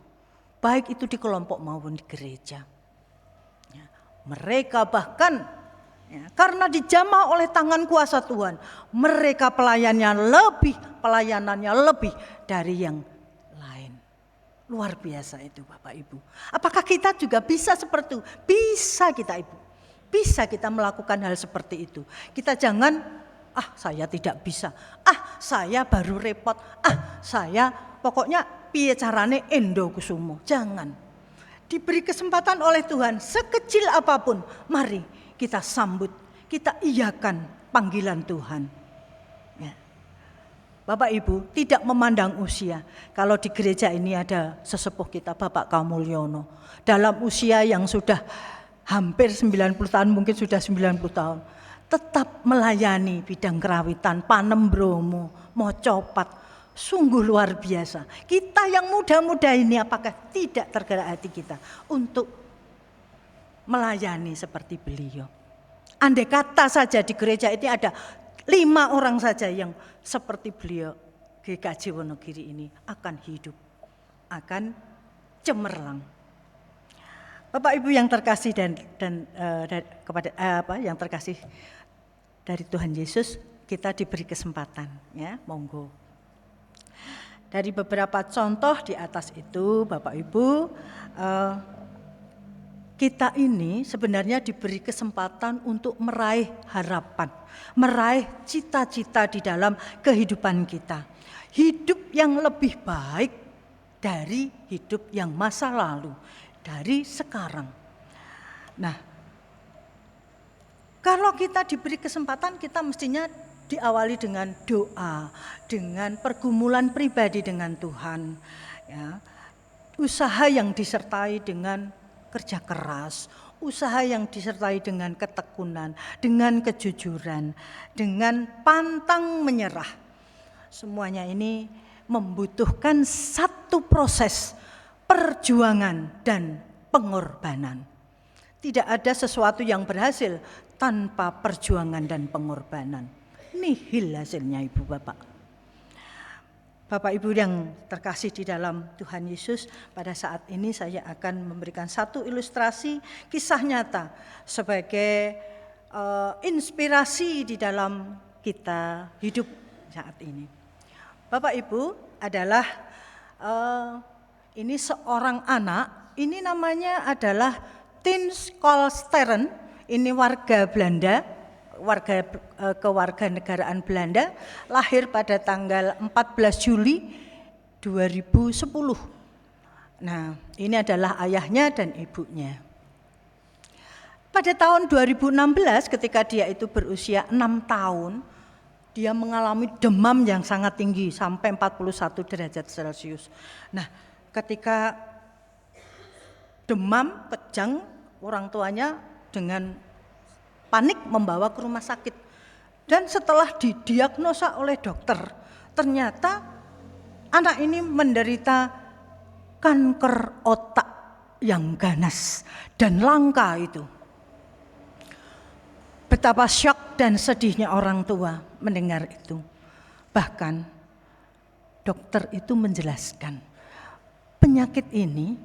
baik itu di kelompok maupun di gereja. Ya, mereka bahkan karena dijamah oleh tangan kuasa Tuhan, mereka pelayanannya lebih dari yang lain. Luar biasa itu Bapak Ibu. Apakah kita juga bisa seperti itu? Bisa kita Ibu. Bisa kita melakukan hal seperti itu. Kita jangan, saya tidak bisa. Saya baru repot. Saya pokoknya piye carane endo kusumo. Jangan. Diberi kesempatan oleh Tuhan sekecil apapun, mari kita sambut, kita iyakan panggilan Tuhan. Ya. Bapak Ibu, tidak memandang usia. Kalau di gereja ini ada sesepuh kita, Bapak Kamulyono, dalam usia yang sudah hampir 90 tahun, mungkin sudah 90 tahun, tetap melayani bidang kerawitan, panem bromo, mocopat. Sungguh luar biasa. Kita yang muda-muda ini apakah tidak tergerak hati kita untuk melayani seperti beliau? Andai kata saja di gereja ini ada 5 orang saja yang seperti beliau, GKJ Wonogiri ini akan hidup, akan cemerlang. Bapak Ibu yang terkasih dan kepada yang terkasih dari Tuhan Yesus, kita diberi kesempatan, ya, monggo. Dari beberapa contoh di atas itu, Bapak Ibu, kita ini sebenarnya diberi kesempatan untuk meraih harapan, meraih cita-cita di dalam kehidupan kita. Hidup yang lebih baik dari hidup yang masa lalu, dari sekarang. Nah, kalau kita diberi kesempatan, kita mestinya diawali dengan doa, dengan pergumulan pribadi dengan Tuhan, ya. Usaha yang disertai dengan kerja keras, usaha yang disertai dengan ketekunan, dengan kejujuran, dengan pantang menyerah. Semuanya ini membutuhkan satu proses perjuangan dan pengorbanan. Tidak ada sesuatu yang berhasil tanpa perjuangan dan pengorbanan. Nihil hasilnya Ibu Bapak. Bapak Ibu yang terkasih di dalam Tuhan Yesus, pada saat ini saya akan memberikan satu ilustrasi kisah nyata sebagai inspirasi di dalam kita hidup saat ini. Bapak Ibu adalah ini seorang anak, ini namanya adalah Tins Kolsteren, ini warga Belanda, kewarganegaraan Belanda, lahir pada tanggal 14 Juli 2010. Nah, ini adalah ayahnya dan ibunya. Pada tahun 2016 ketika dia itu berusia 6 tahun, dia mengalami demam yang sangat tinggi sampai 41 derajat Celcius. Nah, ketika demam kejang, orang tuanya dengan panik membawa ke rumah sakit. Dan setelah didiagnosa oleh dokter, ternyata anak ini menderita kanker otak yang ganas dan langka itu. Betapa syok dan sedihnya orang tua mendengar itu. Bahkan dokter itu menjelaskan penyakit ini,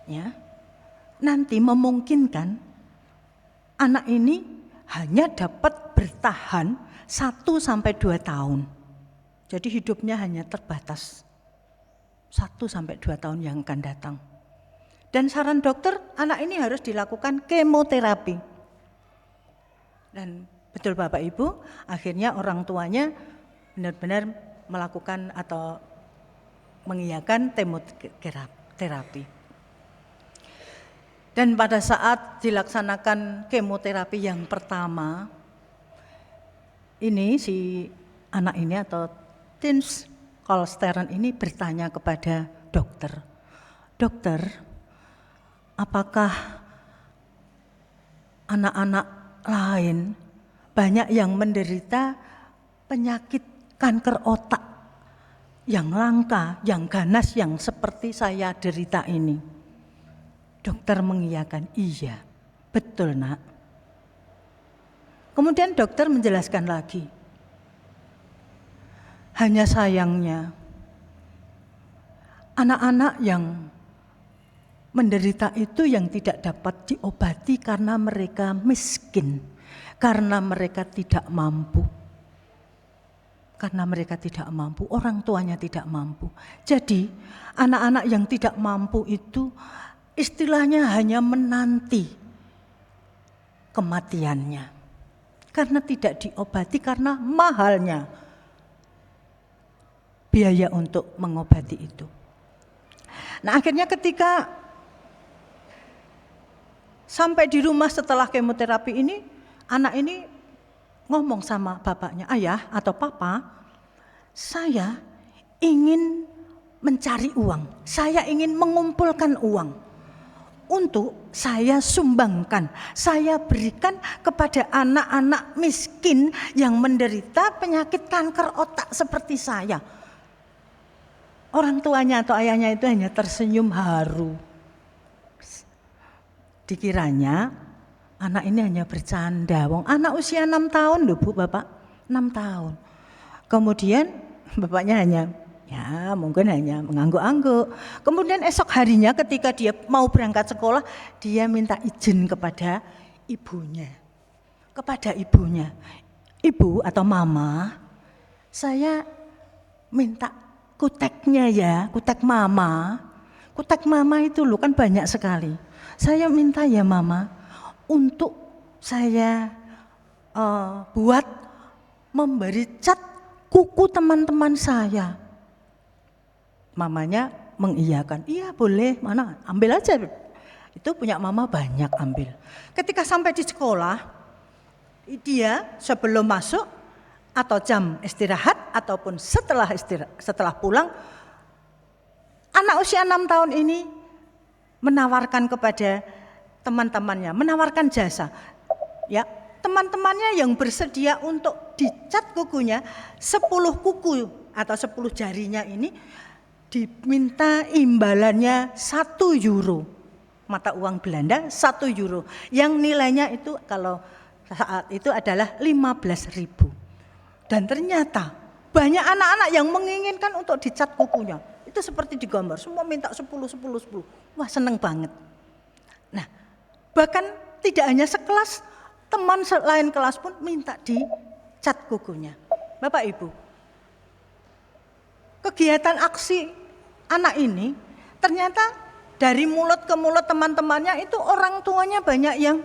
ya, nanti memungkinkan anak ini hanya dapat bertahan 1-2 tahun. Jadi hidupnya hanya terbatas 1-2 tahun yang akan datang. Dan saran dokter, anak ini harus dilakukan kemoterapi. Dan betul Bapak Ibu, akhirnya orang tuanya benar-benar melakukan atau mengiyakan kemoterapi. Dan pada saat dilaksanakan kemoterapi yang pertama, ini si anak ini atau Tins Kolsteren ini bertanya kepada dokter, "Dokter, apakah anak-anak lain banyak yang menderita penyakit kanker otak yang langka, yang ganas, yang seperti saya derita ini?" Dokter mengiyakan, "Iya, betul nak." Kemudian dokter menjelaskan lagi, hanya sayangnya anak-anak yang menderita itu yang tidak dapat diobati karena mereka miskin, karena mereka tidak mampu. Karena mereka tidak mampu, orang tuanya tidak mampu. Jadi anak-anak yang tidak mampu itu istilahnya hanya menanti kematiannya. Karena tidak diobati, karena mahalnya biaya untuk mengobati itu. Nah, akhirnya ketika sampai di rumah setelah kemoterapi ini, anak ini ngomong sama bapaknya, "Ayah atau papa, saya ingin mencari uang, saya ingin mengumpulkan uang untuk saya sumbangkan, saya berikan kepada anak-anak miskin yang menderita penyakit kanker otak seperti saya." Orang tuanya atau ayahnya itu hanya tersenyum haru. Dikiranya anak ini hanya bercanda. Wong anak usia 6 tahun loh Bu, Bapak. 6 tahun. Kemudian bapaknya hanya mungkin hanya mengangguk-angguk. Kemudian esok harinya ketika dia mau berangkat sekolah, dia minta izin kepada ibunya. "Ibu atau mama, saya minta kuteknya ya, kutek mama. Kutek mama itu loh kan banyak sekali. Saya minta ya mama untuk saya buat memberi cat kuku teman-teman saya." Mamanya mengiyakan, "Iya boleh, mana ambil aja. Itu punya mama banyak, ambil." Ketika sampai di sekolah, dia sebelum masuk atau jam istirahat ataupun setelah pulang, anak usia 6 tahun ini menawarkan kepada teman-temannya, menawarkan jasa. Ya, teman-temannya yang bersedia untuk dicat kukunya, 10 kuku atau 10 jarinya ini diminta imbalannya 1 euro. Mata uang Belanda 1 euro. Yang nilainya itu kalau saat itu adalah 15.000. Dan ternyata banyak anak-anak yang menginginkan untuk dicat kukunya. Itu seperti digambar, semua minta 10. Wah, seneng banget. Nah, bahkan tidak hanya sekelas, teman lain kelas pun minta dicat kukunya. Bapak Ibu, kegiatan aksi anak ini ternyata dari mulut ke mulut teman-temannya itu orang tuanya banyak yang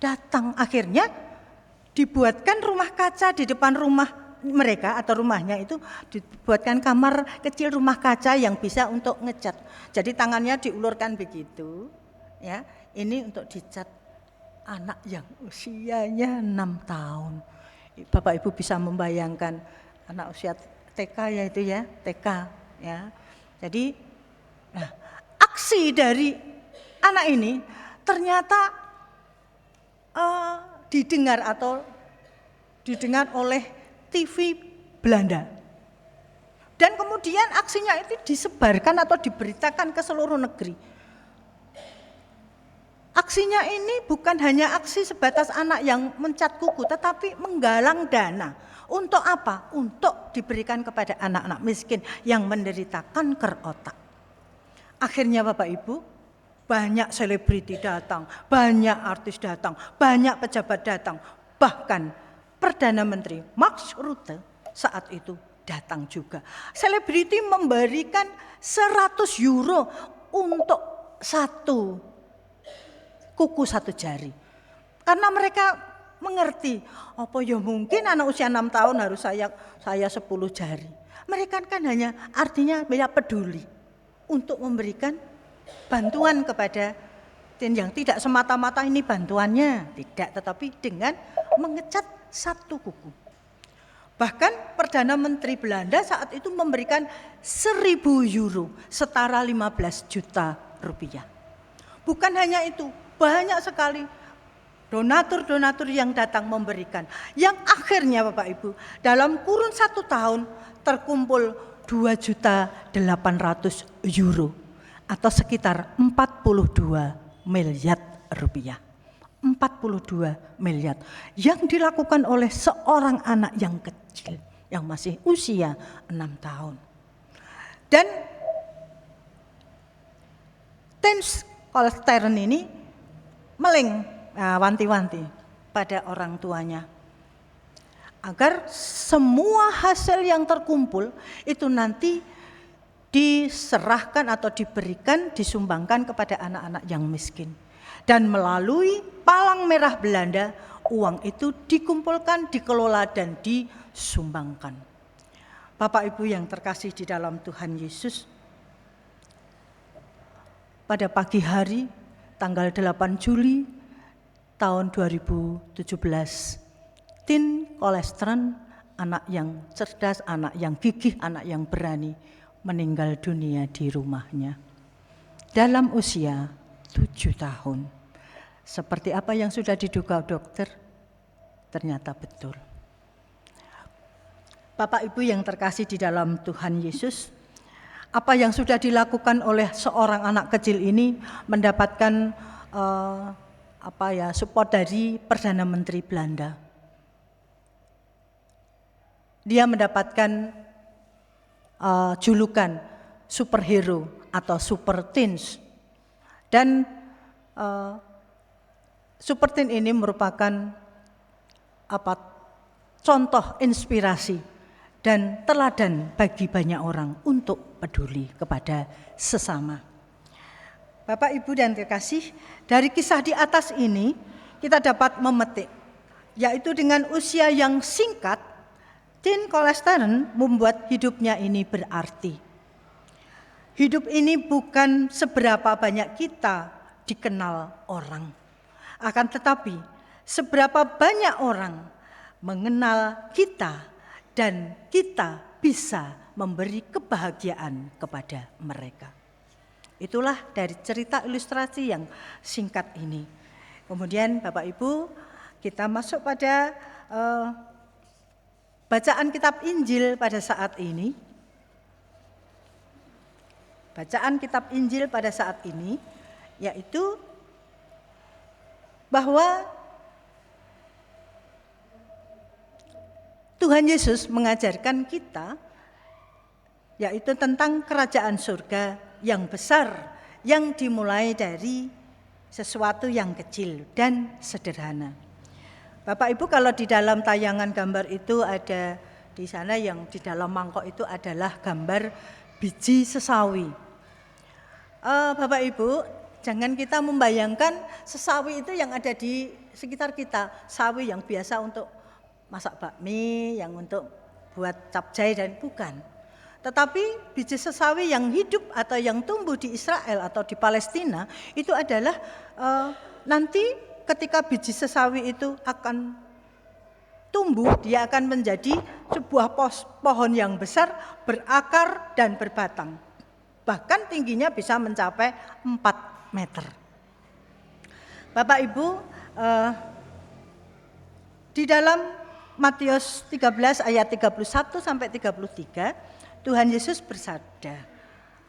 datang. Akhirnya dibuatkan rumah kaca di depan rumah mereka atau rumahnya itu, dibuatkan kamar kecil rumah kaca yang bisa untuk ngecat. Jadi tangannya diulurkan begitu, ya. Ini untuk dicat anak yang usianya 6 tahun. Bapak Ibu bisa membayangkan anak usia TK ya itu ya, TK ya. Jadi aksi dari anak ini ternyata didengar oleh TV Belanda. Dan kemudian aksinya itu disebarkan atau diberitakan ke seluruh negeri. Aksinya ini bukan hanya aksi sebatas anak yang mencat kuku, tetapi menggalang dana. Untuk apa? Untuk diberikan kepada anak-anak miskin yang menderita kanker otak. Akhirnya Bapak Ibu, banyak selebriti datang, banyak artis datang, banyak pejabat datang. Bahkan Perdana Menteri Mark Rutte saat itu datang juga. Selebriti memberikan 100 euro untuk 1 kuku 1 jari. Karena mereka mengerti, apa ya mungkin anak usia 6 tahun harus saya 10 jari. Mereka kan hanya artinya peduli untuk memberikan bantuan kepada yang tidak semata-mata ini bantuannya, tidak, tetapi dengan mengecat 1 kuku. Bahkan Perdana Menteri Belanda saat itu memberikan 1.000 euro, setara 15 juta rupiah. Bukan hanya itu, banyak sekali donatur-donatur yang datang memberikan. Yang akhirnya Bapak Ibu, dalam kurun 1 tahun terkumpul 2.800.000 euro atau sekitar 42 miliar rupiah. 42 miliar yang dilakukan oleh seorang anak yang kecil yang masih usia 6 tahun. Dan Tins Kolsteren ini wanti-wanti pada orang tuanya agar semua hasil yang terkumpul itu nanti diserahkan atau diberikan, disumbangkan kepada anak-anak yang miskin. Dan melalui Palang Merah Belanda, uang itu dikumpulkan, dikelola, dan disumbangkan. Bapak Ibu yang terkasih di dalam Tuhan Yesus, pada pagi hari tanggal 8 Juli tahun 2017, Tin Kolsteren, anak yang cerdas, anak yang gigih, anak yang berani, meninggal dunia di rumahnya dalam usia 7 tahun. Seperti apa yang sudah diduga dokter, ternyata betul. Bapak Ibu yang terkasih di dalam Tuhan Yesus, apa yang sudah dilakukan oleh seorang anak kecil ini mendapatkan support dari Perdana Menteri Belanda. Dia mendapatkan julukan superhero atau super teens. Dan super teen ini merupakan contoh inspirasi dan teladan bagi banyak orang untuk peduli kepada sesama. Bapak, Ibu dan terkasih, dari kisah di atas ini kita dapat memetik, yaitu dengan usia yang singkat, Tin Kolsteren membuat hidupnya ini berarti. Hidup ini bukan seberapa banyak kita dikenal orang. Akan tetapi, seberapa banyak orang mengenal kita dan kita bisa memberi kebahagiaan kepada mereka. Itulah dari cerita ilustrasi yang singkat ini. Kemudian Bapak Ibu, kita masuk pada bacaan kitab Injil pada saat ini. Bacaan kitab Injil pada saat ini yaitu bahwa Tuhan Yesus mengajarkan kita yaitu tentang kerajaan surga yang besar yang dimulai dari sesuatu yang kecil dan sederhana. Bapak Ibu, kalau di dalam tayangan gambar itu ada di sana yang di dalam mangkok itu adalah gambar biji sesawi. Bapak Ibu, jangan kita membayangkan sesawi itu yang ada di sekitar kita, sawi yang biasa untuk masak bakmi, yang untuk buat capcay dan bukan. Tetapi biji sesawi yang hidup atau yang tumbuh di Israel atau di Palestina itu adalah nanti ketika biji sesawi itu akan tumbuh, dia akan menjadi sebuah pohon yang besar, berakar dan berbatang. Bahkan tingginya bisa mencapai 4 meter. Bapak Ibu, di dalam Matius 13 ayat 31 sampai 33, Tuhan Yesus bersabda,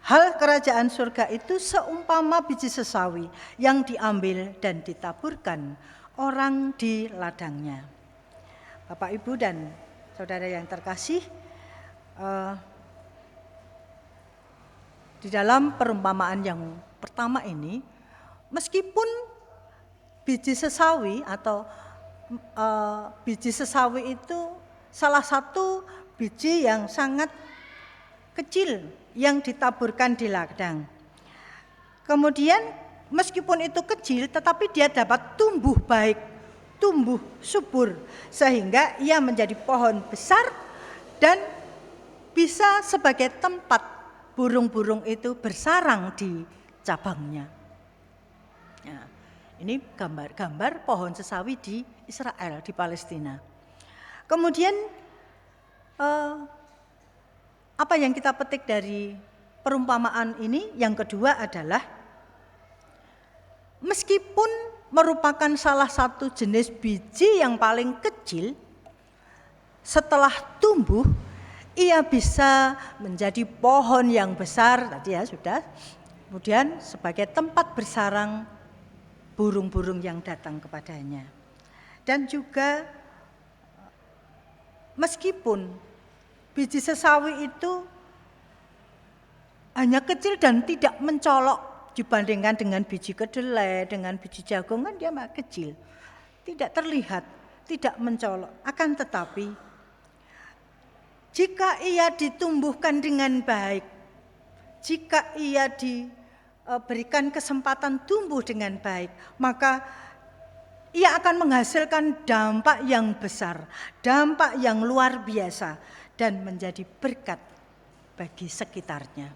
hal kerajaan surga itu seumpama biji sesawi yang diambil dan ditaburkan orang di ladangnya. Bapak, Ibu, dan saudara yang terkasih, di dalam perumpamaan yang pertama ini, meskipun biji sesawi atau biji sesawi itu salah satu biji yang sangat kecil yang ditaburkan di ladang. Kemudian meskipun itu kecil, tetapi dia dapat tumbuh baik, tumbuh subur, sehingga ia menjadi pohon besar dan bisa sebagai tempat burung-burung itu bersarang di cabangnya. Nah, ini gambar-gambar pohon sesawi di Israel, di Palestina. Kemudian apa yang kita petik dari perumpamaan ini? Yang kedua adalah meskipun merupakan salah satu jenis biji yang paling kecil, setelah tumbuh ia bisa menjadi pohon yang besar, tadi ya sudah. Kemudian sebagai tempat bersarang burung-burung yang datang kepadanya. Dan juga meskipun biji sesawi itu hanya kecil dan tidak mencolok dibandingkan dengan biji kedelai, dengan biji jagung, kan dia kecil. Tidak terlihat, tidak mencolok. Akan tetapi jika ia ditumbuhkan dengan baik, jika ia diberikan kesempatan tumbuh dengan baik, maka ia akan menghasilkan dampak yang besar, dampak yang luar biasa, dan menjadi berkat bagi sekitarnya.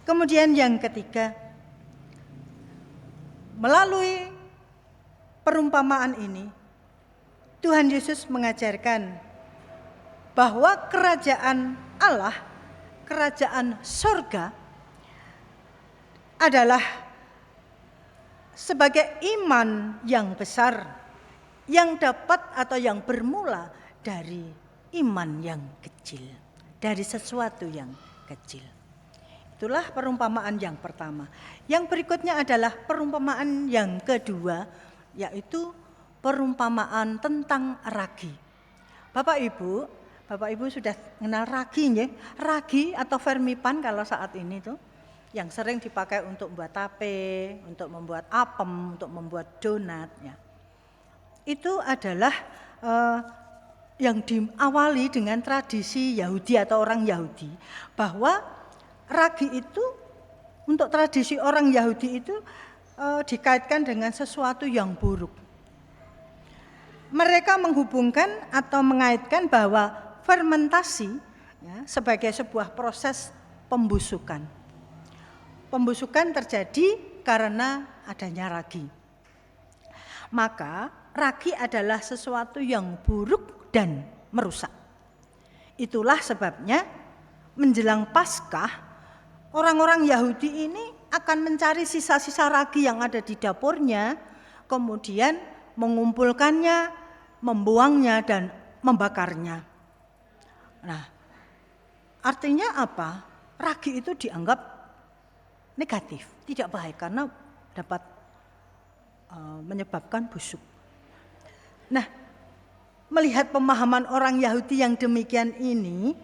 Kemudian yang ketiga, melalui perumpamaan ini, Tuhan Yesus mengajarkan bahwa kerajaan Allah, kerajaan sorga adalah sebagai iman yang besar yang dapat atau yang bermula dari iman yang kecil, dari sesuatu yang kecil. Itulah perumpamaan yang pertama. Yang berikutnya adalah perumpamaan yang kedua, yaitu perumpamaan tentang ragi. Bapak Ibu sudah kenal ragi ya? Ragi atau vermipan kalau saat ini tuh yang sering dipakai untuk membuat tape, untuk membuat apem, untuk membuat donat ya. Itu adalah yang diawali dengan tradisi Yahudi atau orang Yahudi, bahwa ragi itu untuk tradisi orang Yahudi itu dikaitkan dengan sesuatu yang buruk. Mereka menghubungkan atau mengaitkan bahwa fermentasi ya, sebagai sebuah proses pembusukan. Pembusukan terjadi karena adanya ragi. Maka ragi adalah sesuatu yang buruk dan merusak. Itulah sebabnya menjelang Paskah, orang-orang Yahudi ini akan mencari sisa-sisa ragi yang ada di dapurnya, kemudian mengumpulkannya, membuangnya, dan membakarnya. Nah, artinya apa? Ragi itu dianggap negatif, tidak baik karena dapat menyebabkan busuk. Nah, melihat pemahaman orang Yahudi yang demikian ini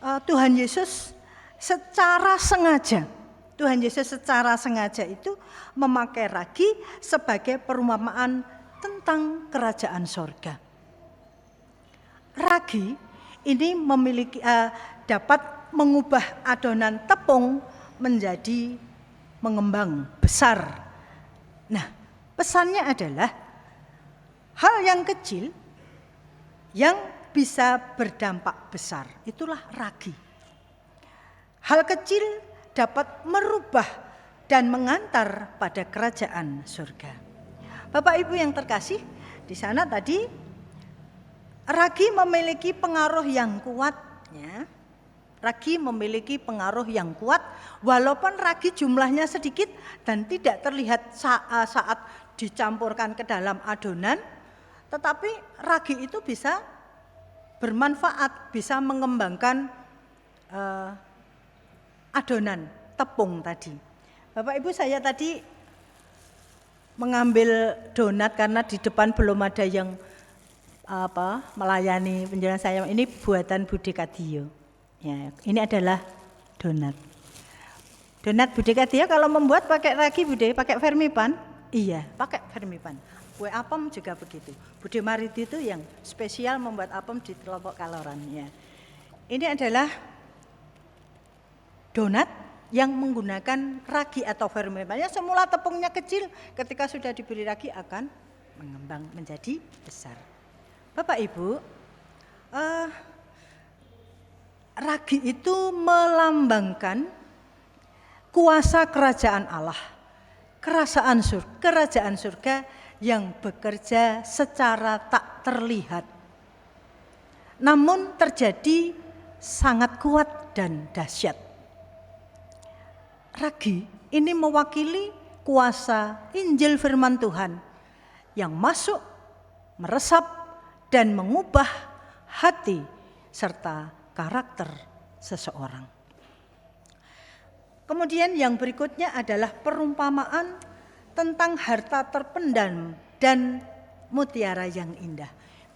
Tuhan Yesus secara sengaja itu memakai ragi sebagai perumpamaan tentang kerajaan sorga. Ragi ini dapat mengubah adonan tepung menjadi mengembang besar. Nah, pesannya adalah hal yang kecil yang bisa berdampak besar. Itulah ragi. Hal kecil dapat merubah dan mengantar pada kerajaan surga. Bapak Ibu yang terkasih, di sana tadi ragi memiliki pengaruh yang kuat ya. Ragi memiliki pengaruh yang kuat walaupun ragi jumlahnya sedikit dan tidak terlihat saat dicampurkan ke dalam adonan, tetapi ragi itu bisa bermanfaat, bisa mengembangkan adonan tepung tadi. Bapak Ibu, saya tadi mengambil donat karena di depan belum ada yang melayani penjualan saya. Ini buatan Bude Kadio. Ya, ini adalah donat. Donat Bude Kadio kalau membuat pakai ragi Bude, pakai vermipan? Iya, pakai vermipan. Kue apem juga begitu. Bude Maridi itu yang spesial membuat apem di Lombok Kaloran ya. Ini adalah donat yang menggunakan ragi atau vermipan. Ya, semula tepungnya kecil, ketika sudah diberi ragi akan mengembang menjadi besar. Bapak Ibu, ragi itu melambangkan kuasa kerajaan Allah, kerajaan surga yang bekerja secara tak terlihat namun terjadi sangat kuat dan dahsyat. Ragi ini mewakili kuasa Injil firman Tuhan yang masuk, meresap, dan mengubah hati serta karakter seseorang. Kemudian yang berikutnya adalah perumpamaan tentang harta terpendam dan mutiara yang indah.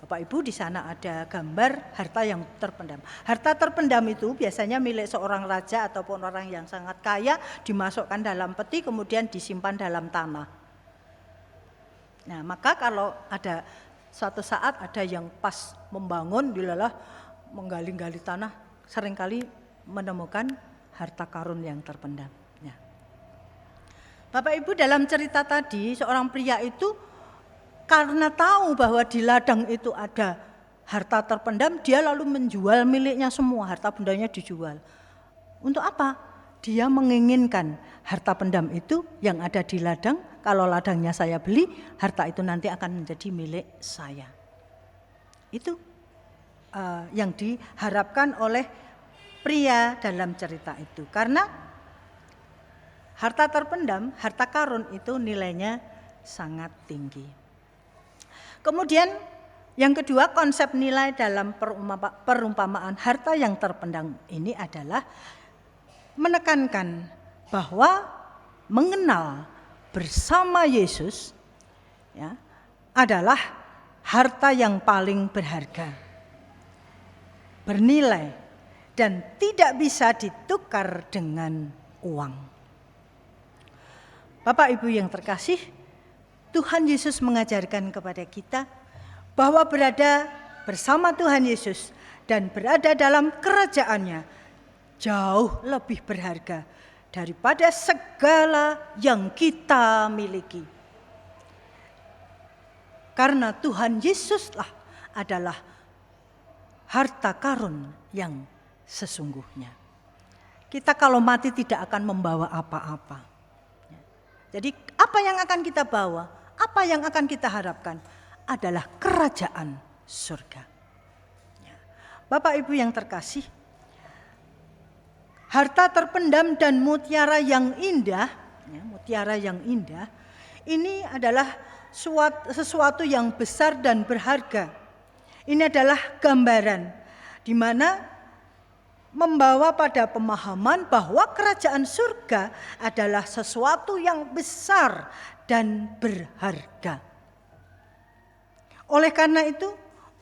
Bapak Ibu, di sana ada gambar harta yang terpendam. Harta terpendam itu biasanya milik seorang raja ataupun orang yang sangat kaya, dimasukkan dalam peti kemudian disimpan dalam tanah. Nah, maka kalau ada suatu saat ada yang pas membangun, dilalah menggali-gali tanah, seringkali menemukan harta karun yang terpendam. Ya. Bapak Ibu, dalam cerita tadi seorang pria itu karena tahu bahwa di ladang itu ada harta terpendam, dia lalu menjual miliknya semua, harta bendanya dijual. Untuk apa? Dia menginginkan harta pendam itu yang ada di ladang, kalau ladangnya saya beli, harta itu nanti akan menjadi milik saya. Itu yang diharapkan oleh pria dalam cerita itu. Karena harta terpendam, harta karun itu nilainya sangat tinggi. Kemudian yang kedua, konsep nilai dalam perumpamaan harta yang terpendam ini adalah menekankan bahwa mengenal bersama Yesus ya, adalah harta yang paling berharga, bernilai, dan tidak bisa ditukar dengan uang. Bapak Ibu yang terkasih, Tuhan Yesus mengajarkan kepada kita bahwa berada bersama Tuhan Yesus dan berada dalam kerajaannya jauh lebih berharga daripada segala yang kita miliki. Karena Tuhan Yesuslah adalah harta karun yang sesungguhnya. Kita kalau mati tidak akan membawa apa-apa. Jadi apa yang akan kita bawa? Apa yang akan kita harapkan adalah kerajaan surga. Bapak Ibu yang terkasih, harta terpendam dan mutiara yang indah, ini adalah sesuatu yang besar dan berharga. Ini adalah gambaran di mana membawa pada pemahaman bahwa kerajaan surga adalah sesuatu yang besar dan berharga. Oleh karena itu,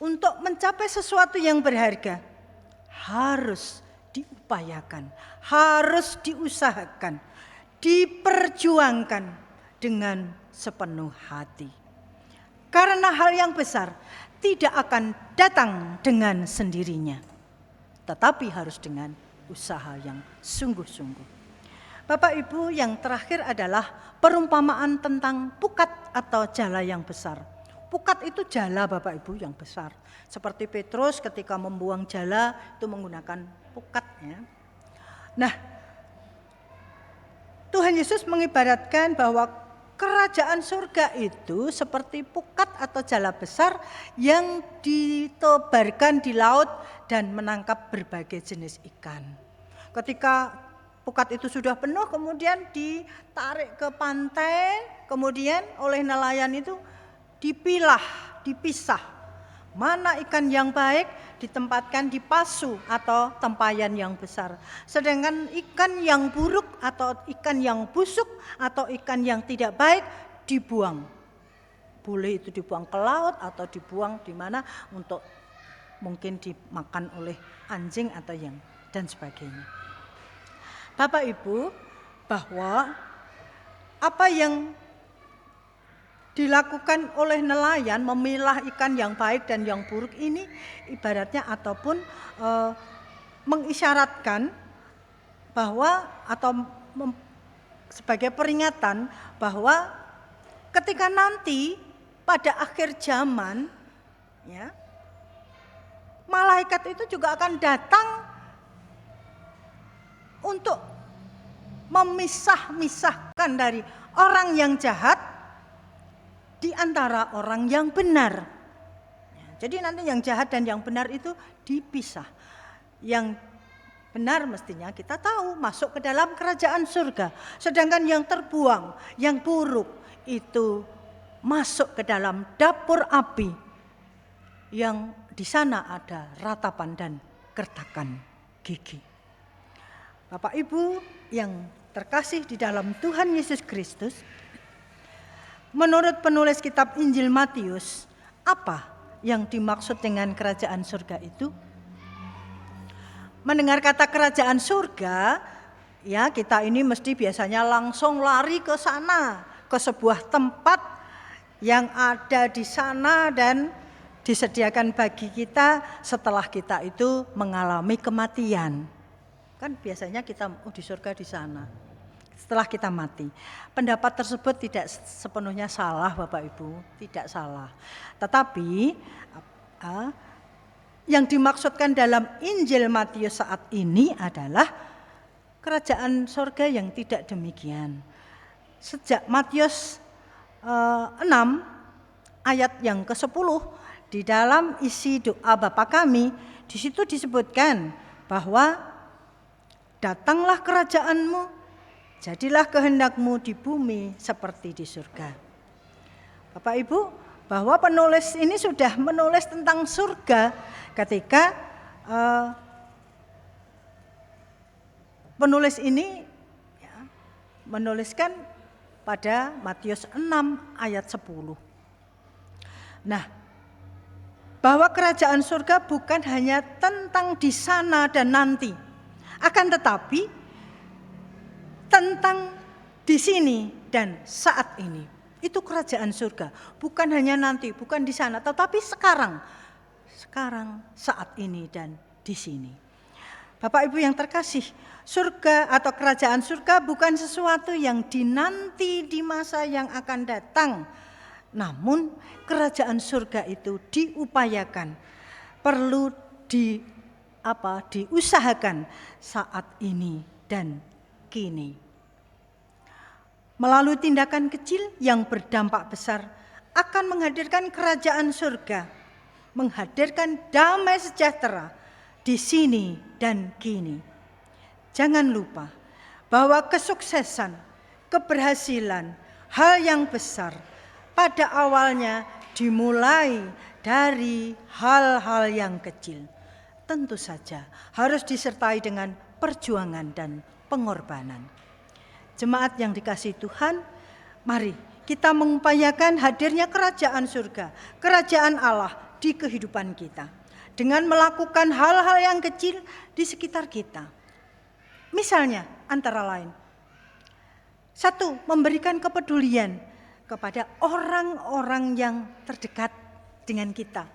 untuk mencapai sesuatu yang berharga harus diupayakan, harus diusahakan, diperjuangkan dengan sepenuh hati. Karena hal yang besar tidak akan datang dengan sendirinya, tetapi harus dengan usaha yang sungguh-sungguh. Bapak Ibu, yang terakhir adalah perumpamaan tentang pukat atau jala yang besar. Pukat itu jala Bapak Ibu yang besar. Seperti Petrus ketika membuang jala itu menggunakan pukat. Ya. Nah, Tuhan Yesus mengibaratkan bahwa kerajaan surga itu seperti pukat atau jala besar yang ditebarkan di laut dan menangkap berbagai jenis ikan. Ketika pukat itu sudah penuh, kemudian ditarik ke pantai, kemudian oleh nelayan itu dipisah. Mana ikan yang baik ditempatkan di pasu atau tempayan yang besar. Sedangkan ikan yang buruk atau ikan yang busuk atau ikan yang tidak baik dibuang. Boleh itu dibuang ke laut atau dibuang di mana untuk mungkin dimakan oleh anjing atau yang dan sebagainya. Bapak Ibu, bahwa apa yang dilakukan oleh nelayan memilah ikan yang baik dan yang buruk ini ibaratnya ataupun mengisyaratkan bahwa atau sebagai peringatan bahwa ketika nanti pada akhir zaman ya, malaikat itu juga akan datang untuk memisah-misahkan dari orang yang jahat di antara orang yang benar. Jadi nanti yang jahat dan yang benar itu dipisah. Yang benar mestinya kita tahu masuk ke dalam kerajaan surga. Sedangkan yang terbuang, yang buruk itu masuk ke dalam dapur api yang di sana ada ratapan dan gertakan gigi. Bapak Ibu yang terkasih di dalam Tuhan Yesus Kristus, menurut penulis kitab Injil Matius, apa yang dimaksud dengan kerajaan surga itu? Mendengar kata kerajaan surga, ya kita ini mesti biasanya langsung lari ke sana, ke sebuah tempat yang ada di sana dan disediakan bagi kita setelah kita itu mengalami kematian. Kan biasanya kita di surga di sana. Setelah kita mati. Pendapat tersebut tidak sepenuhnya salah Bapak Ibu, tidak salah. Tetapi yang dimaksudkan dalam Injil Matius saat ini adalah kerajaan surga yang tidak demikian. Sejak Matius 6 ayat yang ke-10 di dalam isi doa Bapa kami, di situ disebutkan bahwa datanglah kerajaanmu, jadilah kehendakmu di bumi seperti di surga. Bapak Ibu, bahwa penulis ini sudah menulis tentang surga ketika penulis ini menuliskan pada Matius 6 ayat 10. Nah, bahwa kerajaan surga bukan hanya tentang di sana dan nanti, akan tetapi tentang di sini dan saat ini. Itu kerajaan surga, bukan hanya nanti, bukan di sana, tetapi sekarang, saat ini dan di sini. Bapak Ibu yang terkasih, surga atau kerajaan surga bukan sesuatu yang dinanti di masa yang akan datang. Namun kerajaan surga itu diupayakan, perlu diusahakan saat ini dan kini. Melalui tindakan kecil yang berdampak besar akan menghadirkan kerajaan surga, menghadirkan damai sejahtera di sini dan kini. Jangan lupa bahwa kesuksesan, keberhasilan, hal yang besar pada awalnya dimulai dari hal-hal yang kecil. Tentu saja harus disertai dengan perjuangan dan pengorbanan. Jemaat yang dikasihi Tuhan, mari kita mengupayakan hadirnya kerajaan surga, kerajaan Allah di kehidupan kita. Dengan melakukan hal-hal yang kecil di sekitar kita. Misalnya antara lain, 1, memberikan kepedulian kepada orang-orang yang terdekat dengan kita.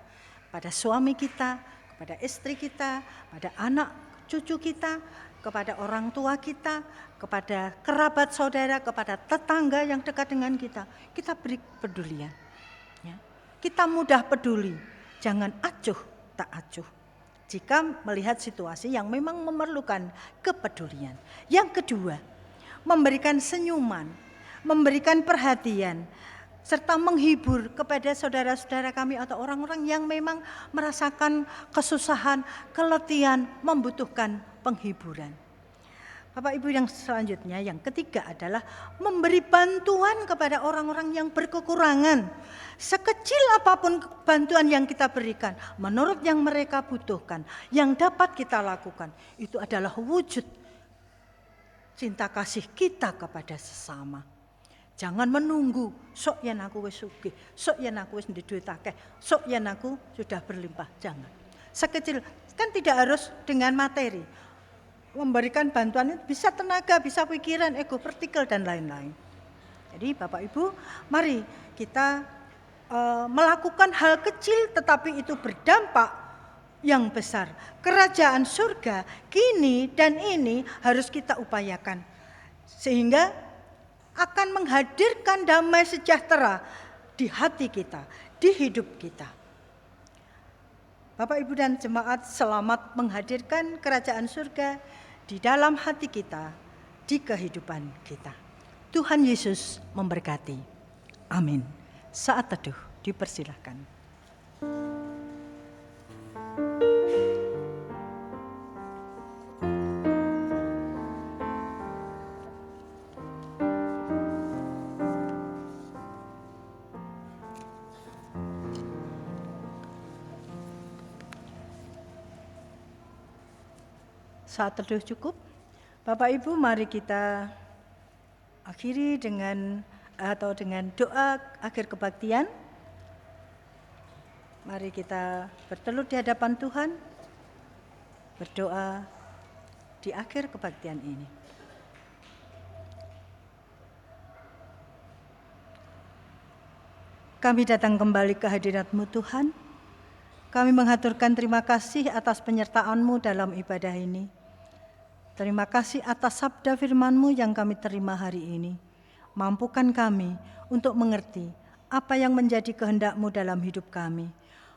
Pada suami kita, kepada istri kita, pada anak cucu kita, kepada orang tua kita, kepada kerabat saudara, kepada tetangga yang dekat dengan kita. Kita beri kepedulian. Ya. Kita mudah peduli, jangan acuh tak acuh. Jika melihat situasi yang memang memerlukan kepedulian. Yang kedua, memberikan senyuman, memberikan perhatian, serta menghibur kepada saudara-saudara kami atau orang-orang yang memang merasakan kesusahan, keletihan, membutuhkan penghiburan. Bapak Ibu yang selanjutnya, yang ketiga adalah memberi bantuan kepada orang-orang yang berkekurangan. Sekecil apapun bantuan yang kita berikan, menurut yang mereka butuhkan, yang dapat kita lakukan, itu adalah wujud cinta kasih kita kepada sesama. Jangan menunggu, sok yen aku wis sugih, sok yen aku wis ndek duit akeh, sok yen aku sudah berlimpah, jangan. Sekecil, kan tidak harus dengan materi. Memberikan bantuan itu bisa tenaga, bisa pikiran, ego, vertikal dan lain-lain. Jadi Bapak Ibu, mari kita melakukan hal kecil tetapi itu berdampak yang besar. Kerajaan surga kini dan ini harus kita upayakan sehingga akan menghadirkan damai sejahtera di hati kita, di hidup kita. Bapak Ibu dan jemaat, selamat menghadirkan kerajaan surga di dalam hati kita, di kehidupan kita. Tuhan Yesus memberkati. Amin. Saat teduh dipersilahkan. Saat teduh cukup. Bapak Ibu, mari kita akhiri dengan doa akhir kebaktian. Mari kita bertelut di hadapan Tuhan, berdoa di akhir kebaktian ini. Kami datang kembali ke hadirat-Mu Tuhan. Kami menghaturkan terima kasih atas penyertaan-Mu dalam ibadah ini. Terima kasih atas sabda firman-Mu yang kami terima hari ini. Mampukan kami untuk mengerti apa yang menjadi kehendak-Mu dalam hidup kami.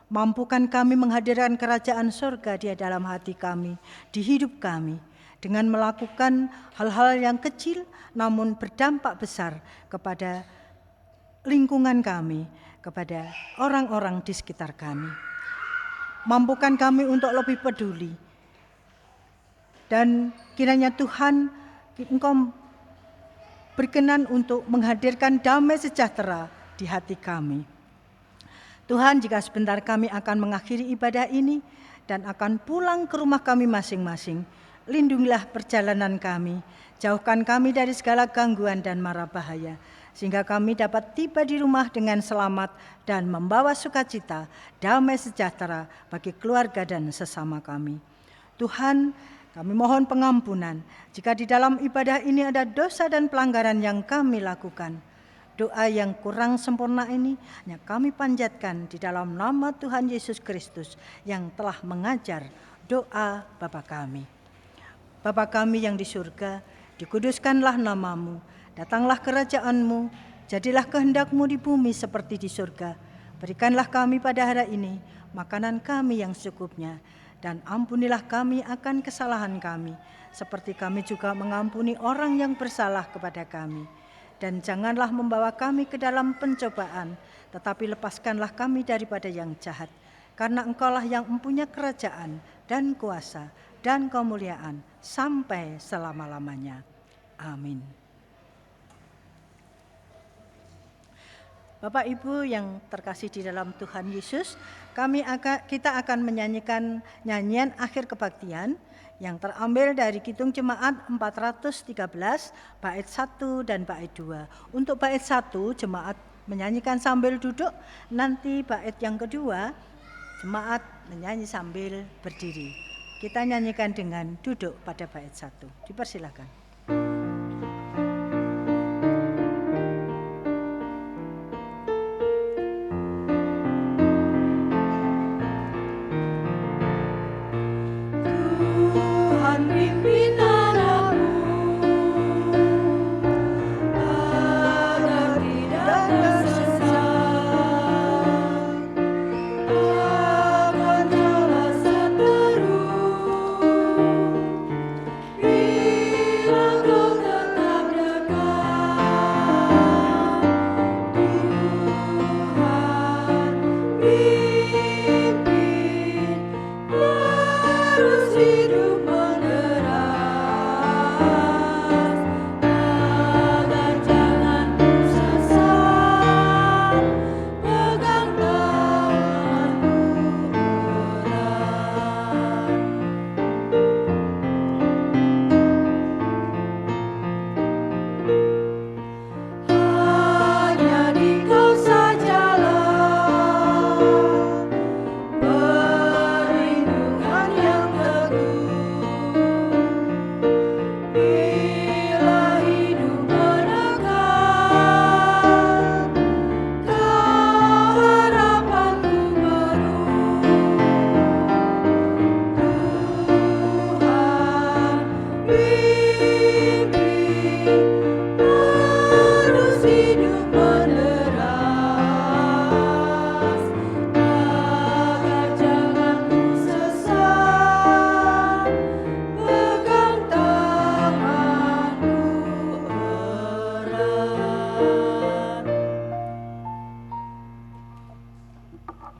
Mampukan kami menghadirkan kerajaan surga di dalam hati kami, di hidup kami, dengan melakukan hal-hal yang kecil namun berdampak besar kepada lingkungan kami, kepada orang-orang di sekitar kami. Mampukan kami untuk lebih peduli. Dan kiranya Tuhan, Engkau berkenan untuk menghadirkan damai sejahtera di hati kami. Tuhan, jika sebentar kami akan mengakhiri ibadah ini dan akan pulang ke rumah kami masing-masing, lindungilah perjalanan kami, jauhkan kami dari segala gangguan dan mara bahaya, sehingga kami dapat tiba di rumah dengan selamat dan membawa sukacita, damai sejahtera bagi keluarga dan sesama kami. Tuhan, kami mohon pengampunan jika di dalam ibadah ini ada dosa dan pelanggaran yang kami lakukan. Doa yang kurang sempurna ini hanya kami panjatkan di dalam nama Tuhan Yesus Kristus yang telah mengajar doa Bapa kami. Bapa kami yang di surga, dikuduskanlah nama-Mu, datanglah kerajaan-Mu, jadilah kehendak-Mu di bumi seperti di surga. Berikanlah kami pada hari ini makanan kami yang secukupnya, dan ampunilah kami akan kesalahan kami, seperti kami juga mengampuni orang yang bersalah kepada kami. Dan janganlah membawa kami ke dalam pencobaan, tetapi lepaskanlah kami daripada yang jahat. Karena Engkaulah yang mempunyai kerajaan dan kuasa dan kemuliaan sampai selama-lamanya. Amin. Bapak Ibu yang terkasih di dalam Tuhan Yesus, kita akan menyanyikan nyanyian akhir kebaktian yang terambil dari Kidung Jemaat 413 bait 1 dan bait 2. Untuk bait 1 jemaat menyanyikan sambil duduk, nanti bait yang kedua jemaat menyanyi sambil berdiri. Kita nyanyikan dengan duduk pada bait 1. Dipersilakan.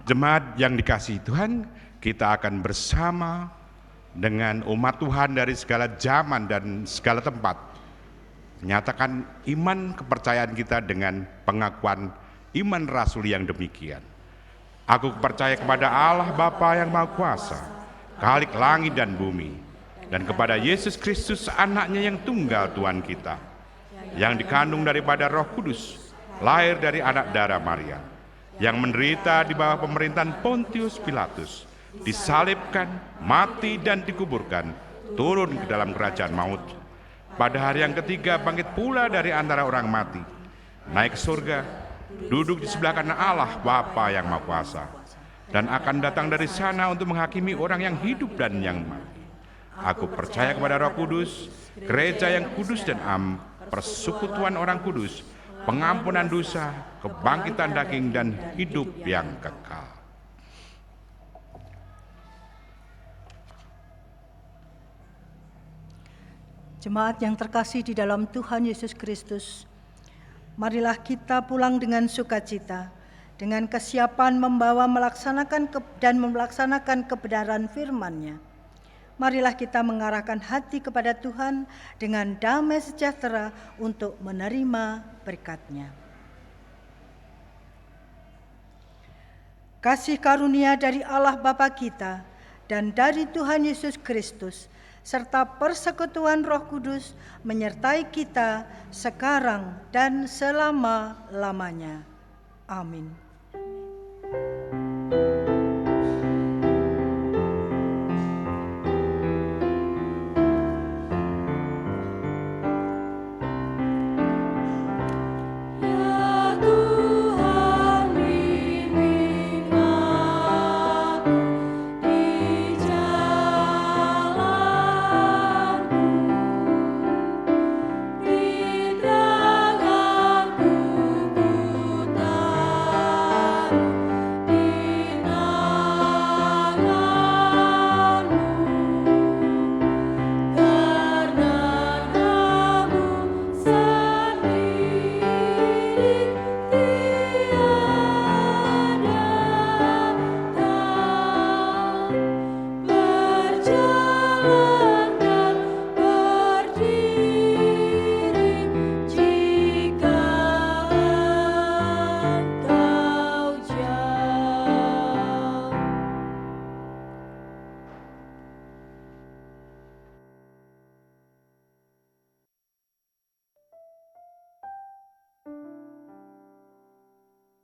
Jemaat yang dikasihi Tuhan, kita akan bersama dengan umat Tuhan dari segala zaman dan segala tempat menyatakan iman kepercayaan kita dengan pengakuan iman rasuli yang demikian. Aku percaya kepada Allah Bapa yang Maha Kuasa, Khalik langit dan bumi, dan kepada Yesus Kristus anaknya yang tunggal Tuhan kita, yang dikandung daripada Roh Kudus, lahir dari anak darah Maria, yang menderita di bawah pemerintahan Pontius Pilatus, disalibkan, mati dan dikuburkan, turun ke dalam kerajaan maut. Pada hari yang ketiga bangkit pula dari antara orang mati, naik ke surga, duduk di sebelah kanan Allah Bapa yang Maha Kuasa, dan akan datang dari sana untuk menghakimi orang yang hidup dan yang mati. Aku percaya kepada Roh Kudus, gereja yang kudus dan am, persekutuan orang kudus, pengampunan dosa, kebangkitan daging dan hidup yang kekal. Jemaat yang terkasih di dalam Tuhan Yesus Kristus, marilah kita pulang dengan sukacita, dengan kesiapan membawa melaksanakan kebenaran firman-Nya. Marilah kita mengarahkan hati kepada Tuhan dengan damai sejahtera untuk menerima berkat-Nya. Kasih karunia dari Allah Bapa kita dan dari Tuhan Yesus Kristus, serta persekutuan Roh Kudus menyertai kita sekarang dan selama-lamanya. Amin.